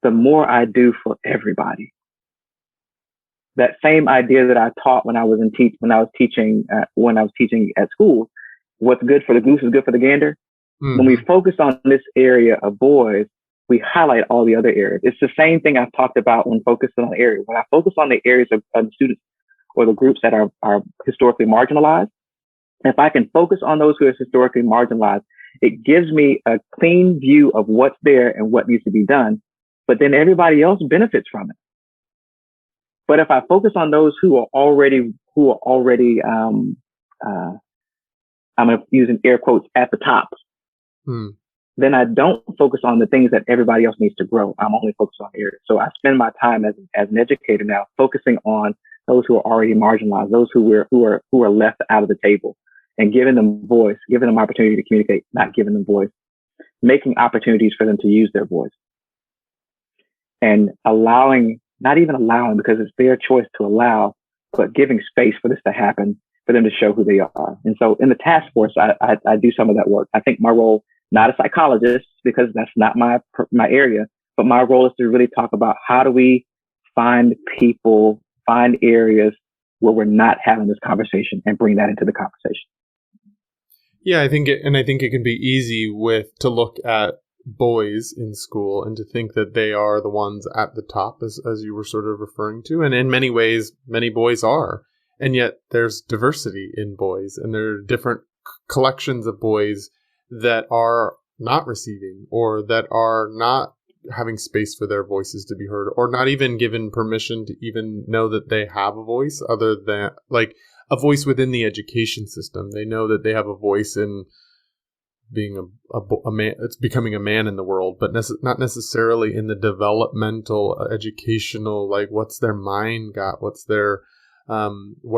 the more I do for everybody. That same idea that I taught when I was teaching at school, what's good for the goose is good for the gander. Mm-hmm. When we focus on this area of boys, we highlight all the other areas. It's the same thing I've talked about when focusing on areas. When I focus on the areas of the students or the groups that are historically marginalized, if I can focus on those who are historically marginalized, it gives me a clean view of what's there and what needs to be done. But then everybody else benefits from it. But if I focus on those who are already, I'm going to use in air quotes, at the top, then I don't focus on the things that everybody else needs to grow. I'm only focused on areas. So I spend my time as an educator now focusing on those who are already marginalized, those who are left out of the table, and giving them voice, giving them opportunity to communicate, not giving them voice, making opportunities for them to use their voice, and not even allowing, because it's their choice to allow, but giving space for this to happen, for them to show who they are. And so in the task force, I do some of that work. I think my role, not a psychologist, because that's not my area, but my role is to really talk about how do we find areas where we're not having this conversation and bring that into the conversation. Yeah, I think it can be easy to look at boys in school and to think that they are the ones at the top, as you were sort of referring to. And in many ways, many boys are. And yet there's diversity in boys, and there are different collections of boys that are not receiving, or that are not having space for their voices to be heard, or not even given permission to even know that they have a voice, other than like a voice within the education system. They know that they have a voice in being a man, it's becoming a man in the world, but not necessarily in the developmental, educational, like what's their mind got, what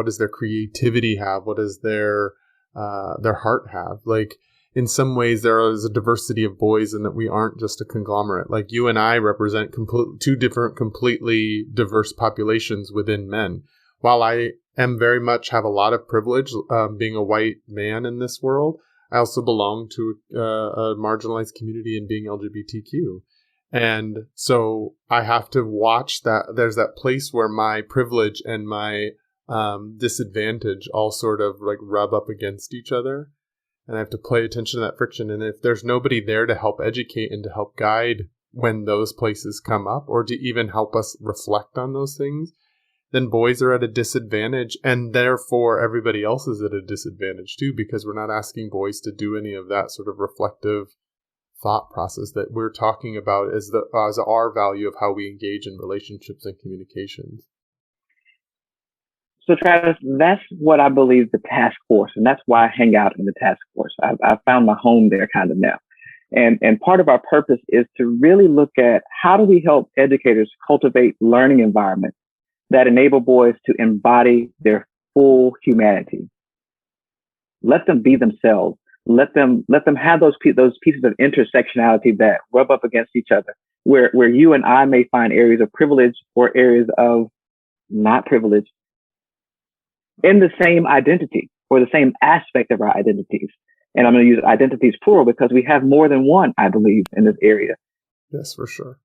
does their creativity have, what does their heart have. Like, in some ways, there is a diversity of boys, and that we aren't just a conglomerate. Like, you and I represent two different, completely diverse populations within men. While I am very much have a lot of privilege being a white man in this world, I also belong to a marginalized community and being LGBTQ. And so I have to watch that. There's that place where my privilege and my disadvantage all sort of like rub up against each other. And I have to pay attention to that friction. And if there's nobody there to help educate and to help guide when those places come up, or to even help us reflect on those things, then boys are at a disadvantage, and therefore everybody else is at a disadvantage too, because we're not asking boys to do any of that sort of reflective thought process that we're talking about as our value of how we engage in relationships and communications. So Travis, that's what I believe the task force, and that's why I hang out in the task force. I've found my home there kind of now. And part of our purpose is to really look at how do we help educators cultivate learning environments that enable boys to embody their full humanity. Let them be themselves. Let them have those pieces of intersectionality that rub up against each other, where you and I may find areas of privilege or areas of not privilege in the same identity or the same aspect of our identities. And I'm going to use identities plural because we have more than one, I believe, in this area. Yes, for sure.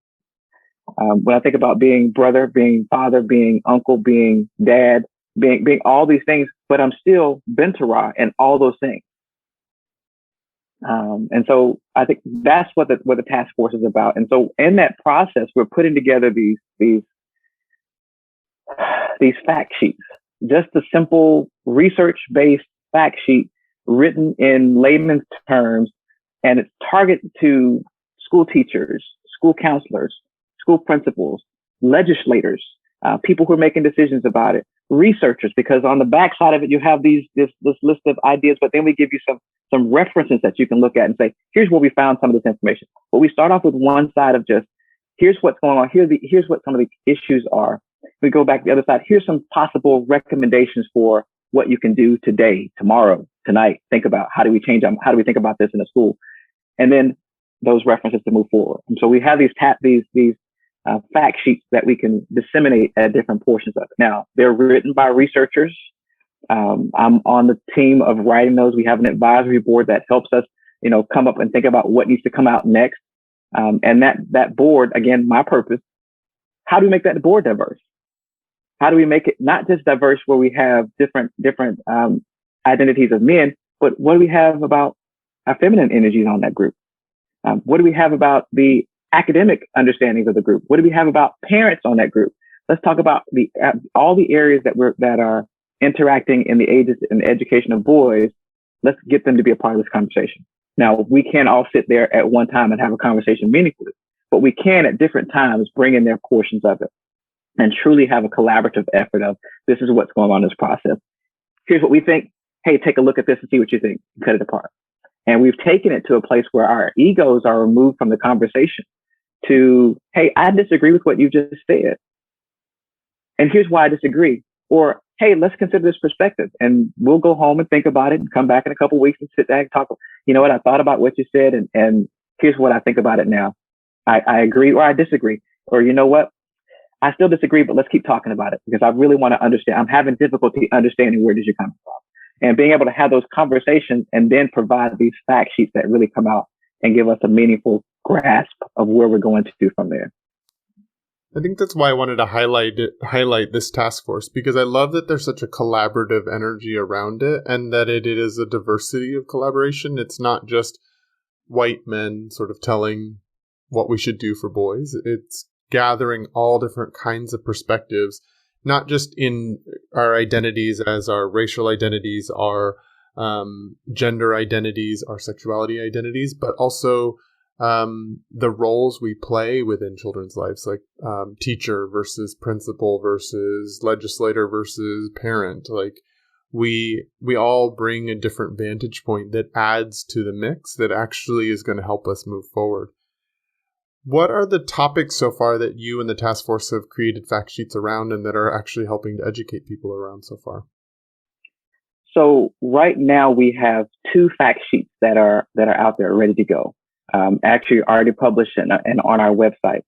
When I think about being brother, being father, being uncle, being dad, being all these things, but I'm still Benterah and all those things. And so I think that's what the task force is about. And so in that process, we're putting together these fact sheets, just a simple research-based fact sheet written in layman's terms, and it's targeted to school teachers, school counselors, school principals, legislators, people who are making decisions about it, researchers, because on the backside of it, you have this list of ideas, but then we give you some references that you can look at and say, here's where we found some of this information. But we start off with one side of just, here's what's going on. Here's what some of the issues are. We go back to the other side. Here's some possible recommendations for what you can do today, tomorrow, tonight. Think about how do we change them? How do we think about this in a school? And then those references to move forward. And so we have these fact sheets that we can disseminate at different portions of it. Now, they're written by researchers. I'm on the team of writing those. We have an advisory board that helps us, come up and think about what needs to come out next. And that board, again, my purpose, how do we make that board diverse? How do we make it not just diverse where we have different identities of men, but what do we have about our feminine energies on that group? What do we have about the academic understandings of the group? What do we have about parents on that group? Let's talk about all the areas that are interacting in the ages and the education of boys. Let's get them to be a part of this conversation. Now, we can't all sit there at one time and have a conversation meaningfully, but we can at different times bring in their portions of it and truly have a collaborative effort of this is what's going on in this process. Here's what we think. Hey, take a look at this and see what you think. Cut it apart. And we've taken it to a place where our egos are removed from the conversation to, hey, I disagree with what you just said. And here's why I disagree. Or, hey, let's consider this perspective. And we'll go home and think about it and come back in a couple of weeks and sit back and talk. You know what? I thought about what you said and here's what I think about it now. I agree or I disagree. Or you know what? I still disagree, but let's keep talking about it because I really want to understand. I'm having difficulty understanding where did you come from. And being able to have those conversations and then provide these fact sheets that really come out and give us a meaningful grasp of where we're going to do from there. I think that's why I wanted to highlight this task force, because I love that there's such a collaborative energy around it and that it is a diversity of collaboration. It's not just white men sort of telling what we should do for boys. It's gathering all different kinds of perspectives, not just in our identities as our racial identities, our gender identities, our sexuality identities, but also the roles we play within children's lives, like teacher versus principal versus legislator versus parent. Like we all bring a different vantage point that adds to the mix that actually is going to help us move forward. What are the topics so far that you and the task force have created fact sheets around and that are actually helping to educate people around so far? So right now we have 2 fact sheets that are out there ready to go. Actually already published and on our website.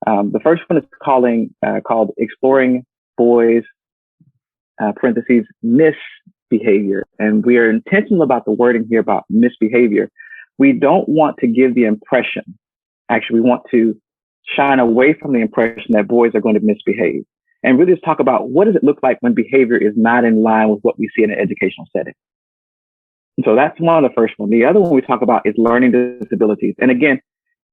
The first one is called Exploring Boys, parentheses, Misbehavior. And we are intentional about the wording here about misbehavior. We don't want to give the impression, actually, we want to shine away from the impression that boys are going to misbehave and really just talk about what does it look like when behavior is not in line with what we see in an educational setting. And so that's one of the first one. The other one we talk about is learning disabilities. And again,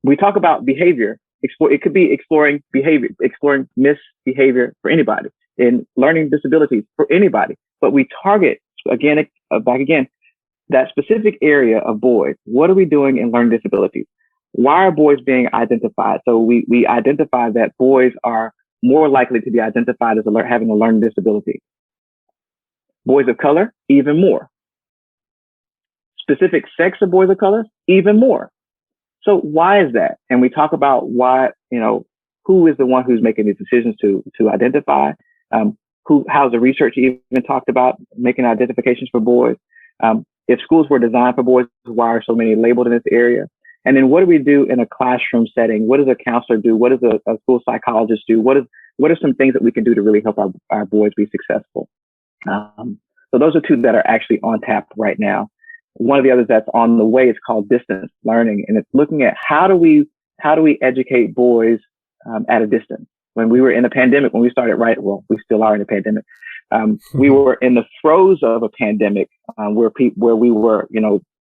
we talk about behavior. It could be exploring behavior, exploring misbehavior for anybody, in learning disabilities for anybody. But we target, again, that specific area of boys. What are we doing in learning disabilities? Why are boys being identified? So we identify that boys are more likely to be identified as having a learning disability. Boys of color, even more. Specific sex of boys of color, even more. So why is that? And we talk about why, who is the one who's making these decisions to identify, how's the research even talked about making identifications for boys? If schools were designed for boys, why are so many labeled in this area? And then what do we do in a classroom setting? What does a counselor do? What does a school psychologist do? What are some things that we can do to really help our boys be successful? So those are 2 that are actually on tap right now. One of the others that's on the way is called distance learning. And it's looking at how do we educate boys at a distance? When we were in the pandemic, when we started, we still are in the pandemic. We were in the throes of a pandemic where we were,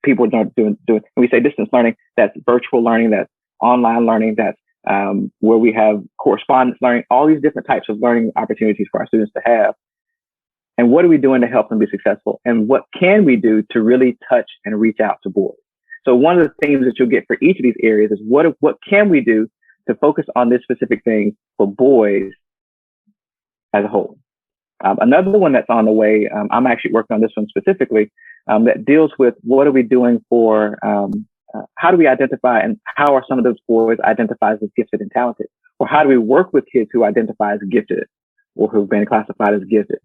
people are doing, when we say distance learning, that's virtual learning, that's online learning, that's where we have correspondence learning, all these different types of learning opportunities for our students to have. And what are we doing to help them be successful? And what can we do to really touch and reach out to boys? So one of the things that you'll get for each of these areas is what can we do to focus on this specific thing for boys as a whole? Another one that's on the way, I'm actually working on this one specifically, that deals with what are we doing for, how do we identify and how are some of those boys identified as gifted and talented? Or how do we work with kids who identify as gifted or who've been classified as gifted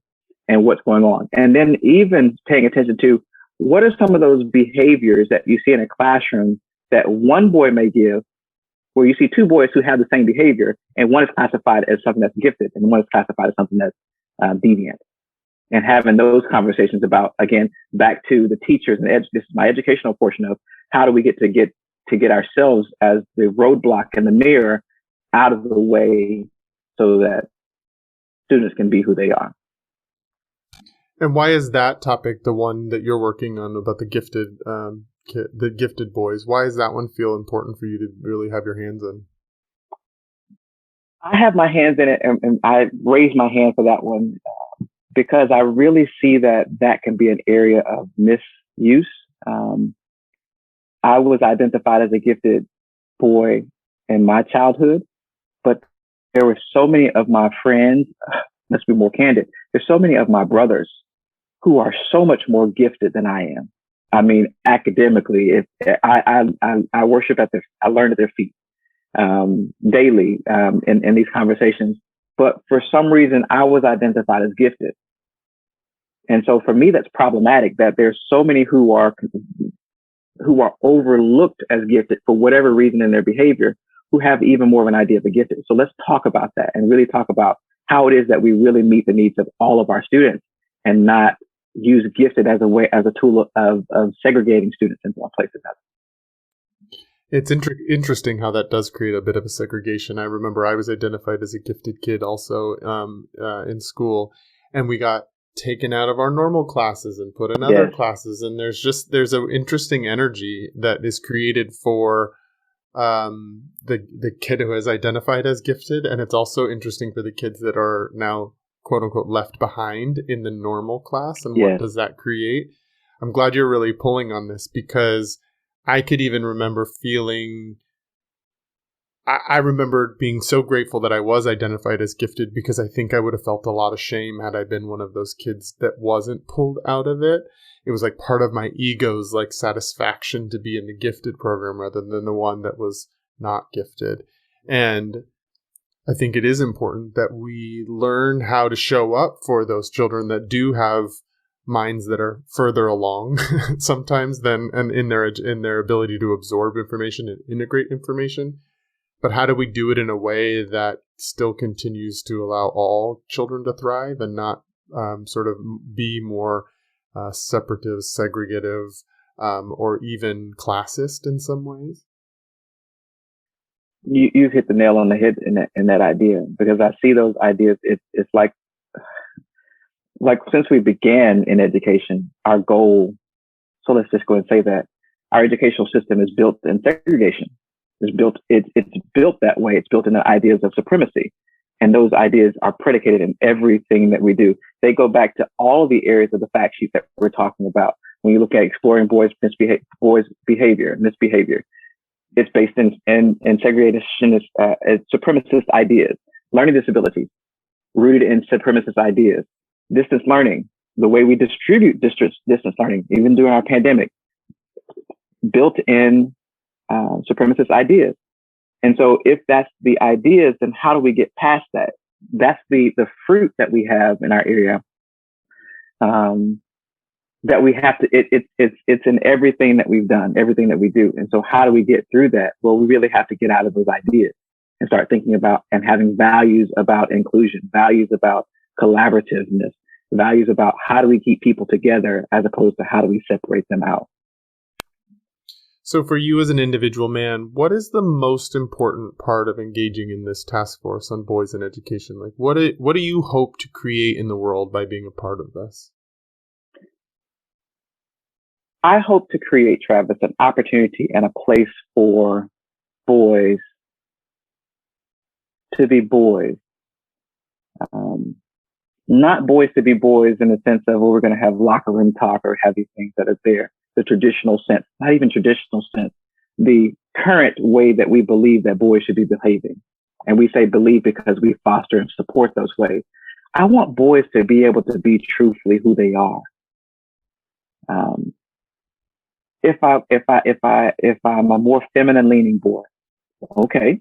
and what's going on? And then even paying attention to what are some of those behaviors that you see in a classroom that one boy may give, where you see two boys who have the same behavior and one is classified as something that's gifted and one is classified as something that's deviant, and having those conversations about, again, back to the teachers and this is my educational portion of how do we get ourselves as the roadblock and the mirror out of the way so that students can be who they are. And why is that topic the one that you're working on about the gifted boys? Why does that one feel important for you to really have your hands in? I have my hands in it, and I raise my hand for that one because I really see that can be an area of misuse. I was identified as a gifted boy in my childhood, but there were so many of my friends, let's be more candid, there's so many of my brothers who are so much more gifted than I am. I mean, academically, I worship I learn at their feet. Daily in these conversations, but for some reason I was identified as gifted, and so for me that's problematic. That there's so many who are overlooked as gifted for whatever reason in their behavior, who have even more of an idea of a gifted. So let's talk about that and really talk about how it is that we really meet the needs of all of our students, and not use gifted as a tool of segregating students into one place or another. It's interesting how that does create a bit of a segregation. I remember I was identified as a gifted kid also in school, and we got taken out of our normal classes and put in other classes. And there's an interesting energy that is created for the kid who is identified as gifted. And it's also interesting for the kids that are now, quote unquote, left behind in the normal class. And what does that create? I'm glad you're really pulling on this, because I could even remember feeling, I remember being so grateful that I was identified as gifted, because I think I would have felt a lot of shame had I been one of those kids that wasn't pulled out of it. It was like part of my ego's like satisfaction to be in the gifted program rather than the one that was not gifted. And I think it is important that we learn how to show up for those children that do have minds that are further along sometimes than and in their ability to absorb information and integrate information. But how do we do it in a way that still continues to allow all children to thrive and not sort of be more separative, segregative, or even classist in some ways? You've hit the nail on the head in that idea, because I see those ideas. It's like since we began in education, our goal, so let's just go and say that our educational system is built in segregation. It's built that way. It's built in the ideas of supremacy. And those ideas are predicated in everything that we do. They go back to all the areas of the fact sheet that we're talking about. When you look at exploring boys' behavior, misbehavior, it's based in segregationist, supremacist ideas. Learning disabilities, rooted in supremacist ideas. Distance learning, the way we distribute distance learning, even during our pandemic, built in supremacist ideas. And so if that's the ideas, then how do we get past that? That's the fruit that we have in our area. That we have to, it's in everything that we've done, everything that we do. And so how do we get through that? Well, we really have to get out of those ideas and start thinking about and having values about inclusion, values about collaborativeness, values about how do we keep people together as opposed to how do we separate them out. So for you as an individual man, what is the most important part of engaging in this task force on boys in education? Like, what do you hope to create in the world by being a part of this? I hope to create, Travis, an opportunity and a place for boys to be boys. not boys to be boys in the sense of, well, we're going to have locker room talk or have these things that are there, the traditional sense, not even traditional sense, the current way that we believe that boys should be behaving. And we say believe because we foster and support those ways. I want boys to be able to be truthfully who they are. If I'm a more feminine leaning boy, okay.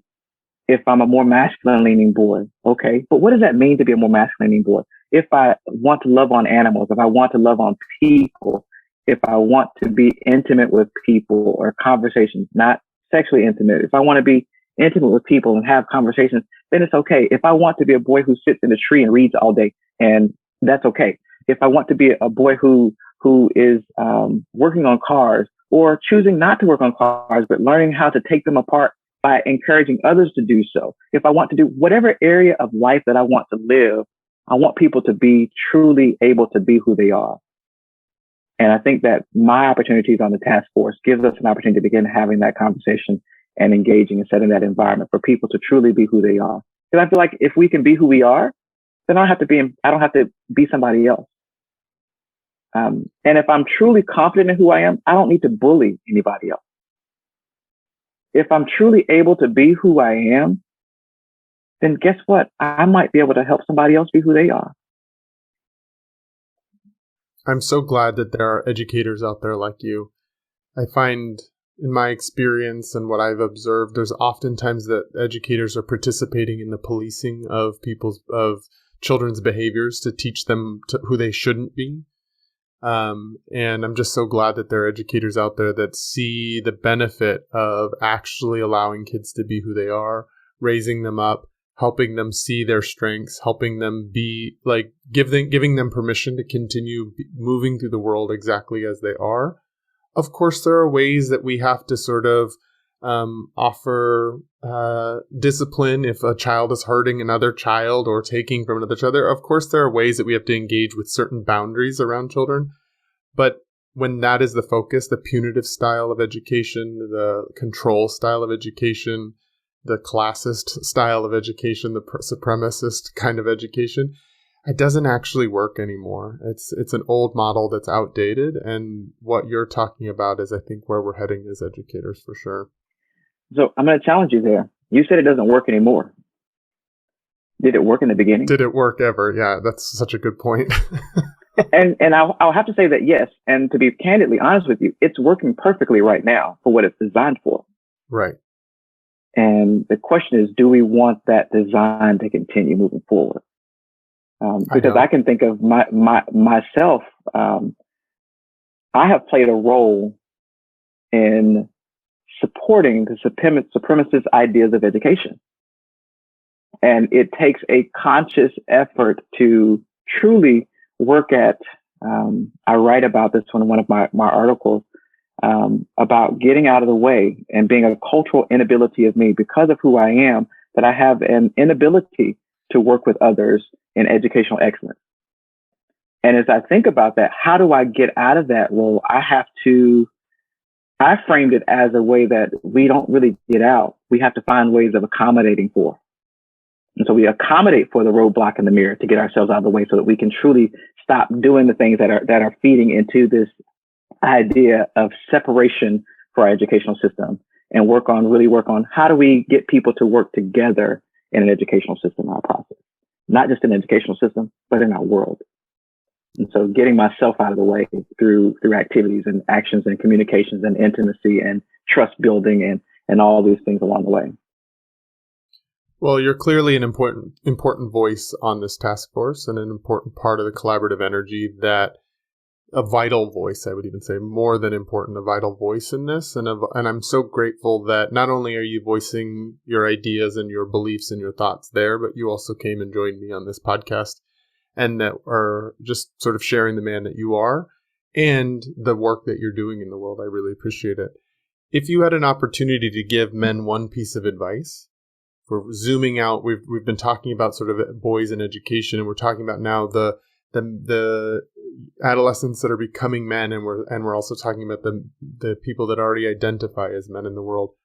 If I'm a more masculine leaning boy, okay. But what does that mean to be a more masculine leaning boy? If I want to love on animals, if I want to love on people, if I want to be intimate with people or conversations, not sexually intimate, if I want to be intimate with people and have conversations, then it's okay. If I want to be a boy who sits in a tree and reads all day, and that's okay. If I want to be a boy who is working on cars or choosing not to work on cars, but learning how to take them apart by encouraging others to do so. If I want to do whatever area of life that I want to live, I want people to be truly able to be who they are. And I think that my opportunities on the task force gives us an opportunity to begin having that conversation and engaging and setting that environment for people to truly be who they are. Because I feel like if we can be who we are, then I don't have to be somebody else. And if I'm truly confident in who I am, I don't need to bully anybody else. If I'm truly able to be who I am, then guess what? I might be able to help somebody else be who they are. I'm so glad that there are educators out there like you. I find in my experience and what I've observed, there's oftentimes that educators are participating in the policing of children's behaviors to teach them who they shouldn't be. And I'm just so glad that there are educators out there that see the benefit of actually allowing kids to be who they are, raising them up, helping them see their strengths, helping them be like giving them permission to continue moving through the world exactly as they are. Of course, there are ways that we have to sort of offer discipline if a child is hurting another child or taking from another child. Of course, there are ways that we have to engage with certain boundaries around children. But when that is the focus, the punitive style of education, the control style of education, the classist style of education, the supremacist kind of education, it doesn't actually work anymore. It's an old model that's outdated. And what you're talking about is, I think, where we're heading as educators for sure. So I'm going to challenge you there. You said it doesn't work anymore. Did it work in the beginning? Did it work ever? Yeah, that's such a good point. and I'll have to say that yes. And to be candidly honest with you, it's working perfectly right now for what it's designed for. Right. And the question is, do we want that design to continue moving forward? Because I can think of myself. I have played a role in supporting the supremacist ideas of education. And it takes a conscious effort to truly work at, I write about this in one of my articles, about getting out of the way and being a cultural inability of me because of who I am, that I have an inability to work with others in educational excellence. And as I think about that, how do I get out of that role? I framed it as a way that we don't really get out. We have to find ways of accommodating for. And so we accommodate for the roadblock in the mirror to get ourselves out of the way so that we can truly stop doing the things that are feeding into this idea of separation for our educational system and work on how do we get people to work together in an educational system, our process, not just in an educational system, but in our world. And so getting myself out of the way through activities and actions and communications and intimacy and trust building and all these things along the way. Well, you're clearly an important voice on this task force and an important part of the collaborative energy, that a vital voice, I would even say, more than important, a vital voice in this. And I'm so grateful that not only are you voicing your ideas and your beliefs and your thoughts there, but you also came and joined me on this podcast, and that are just sort of sharing the man that you are and the work that you're doing in the world. I really appreciate it. If you had an opportunity to give men one piece of advice, for zooming out, we've been talking about sort of boys in education, and we're talking about now the adolescents that are becoming men, and we're also talking about the people that already identify as men in the world.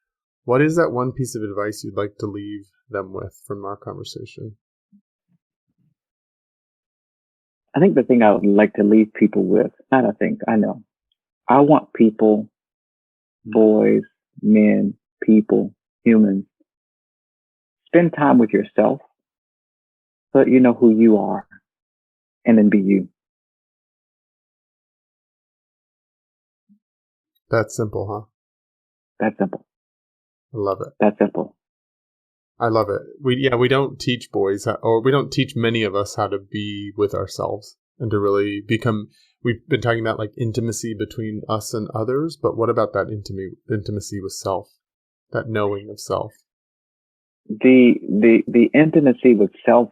What is that one piece of advice you'd like to leave them with from our conversation? I think the thing I would like to leave people with, not I think, I know, I want people, boys, men, people, humans, spend time with yourself so that you know who you are and then be you. That's simple, huh? That's simple. I love it. That's simple. I love it. We don't teach boys, or we don't teach many of us how to be with ourselves and to really become. We've been talking about like intimacy between us and others, but what about that intimacy with self, that knowing of self? The intimacy with self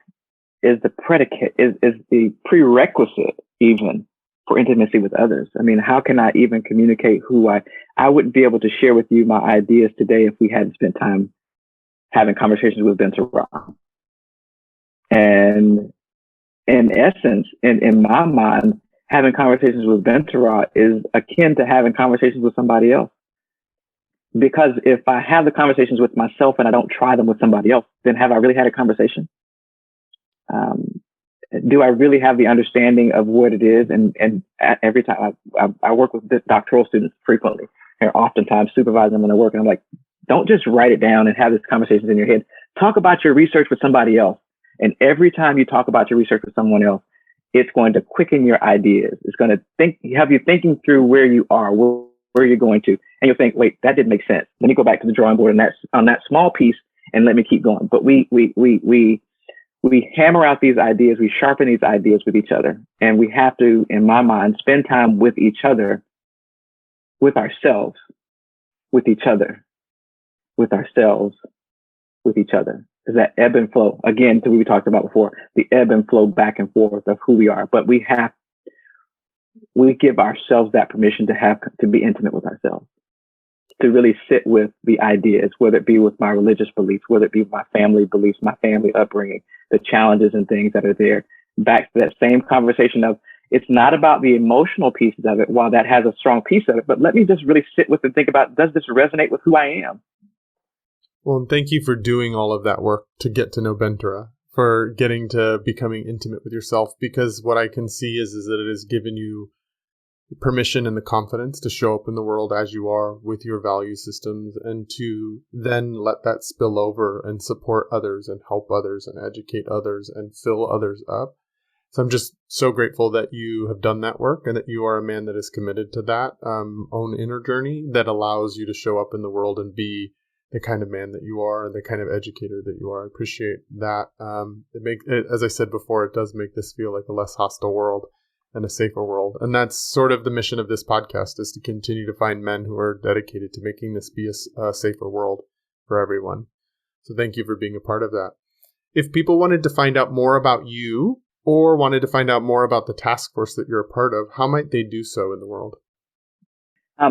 is the predicate, is the prerequisite even for intimacy with others. I mean, how can I even communicate who I wouldn't be able to share with you my ideas today if we hadn't spent time having conversations with Benterah. And in essence, in my mind, having conversations with Benterah is akin to having conversations with somebody else. Because if I have the conversations with myself and I don't try them with somebody else, then have I really had a conversation? Do I really have the understanding of what it is? And every time I work with doctoral students frequently, and oftentimes supervising them when they're working, I'm like, don't just write it down and have these conversations in your head. Talk about your research with somebody else. And every time you talk about your research with someone else, it's going to quicken your ideas. It's going to have you thinking through where you are, where you're going to, and you'll think, wait, that didn't make sense. Let me go back to the drawing board on that small piece and let me keep going. But we hammer out these ideas, we sharpen these ideas with each other, and we have to, in my mind, spend time with each other, with ourselves, with each other, with ourselves, with each other. Is that ebb and flow again to what we talked about before, the ebb and flow back and forth of who we are. But we give ourselves that permission to be intimate with ourselves, to really sit with the ideas, whether it be with my religious beliefs, whether it be my family beliefs, my family upbringing, the challenges and things that are there. Back to that same conversation of, it's not about the emotional pieces of it, while that has a strong piece of it, but let me just really sit with and think about, does this resonate with who I am? Well, and thank you for doing all of that work to get to know Benterah, for getting to becoming intimate with yourself, because what I can see is that it has given you permission and the confidence to show up in the world as you are with your value systems, and to then let that spill over and support others and help others and educate others and fill others up. So I'm just so grateful that you have done that work and that you are a man that is committed to that own inner journey that allows you to show up in the world and be the kind of man that you are and the kind of educator that you are. I appreciate that. As I said before, it does make this feel like a less hostile world and a safer world. And that's sort of the mission of this podcast, is to continue to find men who are dedicated to making this be a safer world for everyone. So thank you for being a part of that. If people wanted to find out more about you or wanted to find out more about the task force that you're a part of, how might they do so in the world?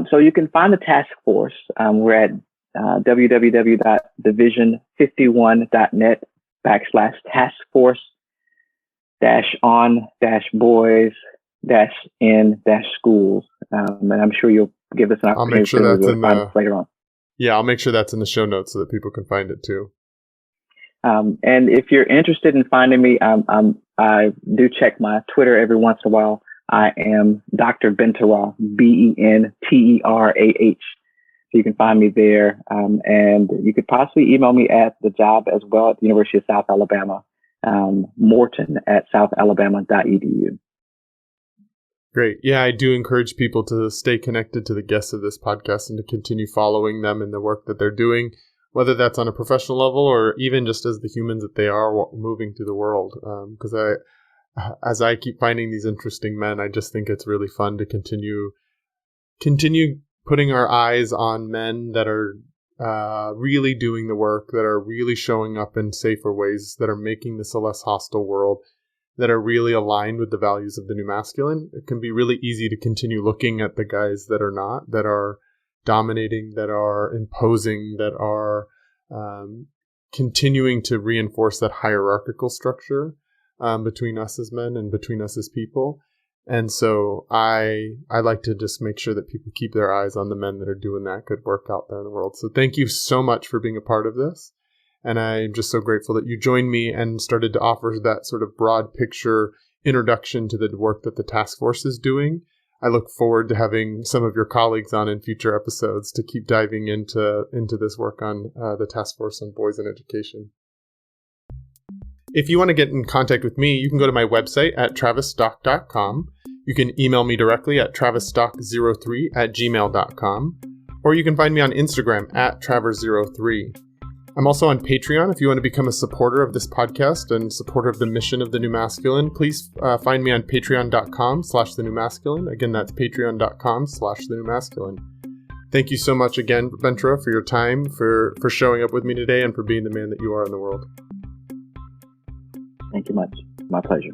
So you can find the task force. We're at www.division51.taskforce-on-boys-in-schools. And I'm sure you'll give us an opportunity to find us later on. Yeah, I'll make sure that's in the show notes so that people can find it too. And if you're interested in finding me, I do check my Twitter every once in a while. I am Dr. Benterah, Benterah. So you can find me there. And you could possibly email me at the job as well at the University of South Alabama, Morton at southalabama.edu. Great. Yeah, I do encourage people to stay connected to the guests of this podcast and to continue following them in the work that they're doing, whether that's on a professional level or even just as the humans that they are moving through the world. Because as I keep finding these interesting men, I just think it's really fun to continue putting our eyes on men that are really doing the work, that are really showing up in safer ways, that are making this a less hostile world, that are really aligned with the values of the new masculine. It can be really easy to continue looking at the guys that are not, that are dominating, that are imposing, that are continuing to reinforce that hierarchical structure between us as men and between us as people. And so I like to just make sure that people keep their eyes on the men that are doing that good work out there in the world. So thank you so much for being a part of this. And I'm just so grateful that you joined me and started to offer that sort of broad picture introduction to the work that the task force is doing. I look forward to having some of your colleagues on in future episodes to keep diving into this work on the task force on boys and education. If you want to get in contact with me, you can go to my website at travisstock.com. You can email me directly at travisstock03@gmail.com, or you can find me on Instagram at travers03. I'm also on Patreon. If you want to become a supporter of this podcast and supporter of the mission of The New Masculine, please find me on patreon.com/The New Masculine. Again, that's patreon.com/The New Masculine. Thank you so much again, Benterah, for your time, for showing up with me today, and for being the man that you are in the world. Thank you much. My pleasure.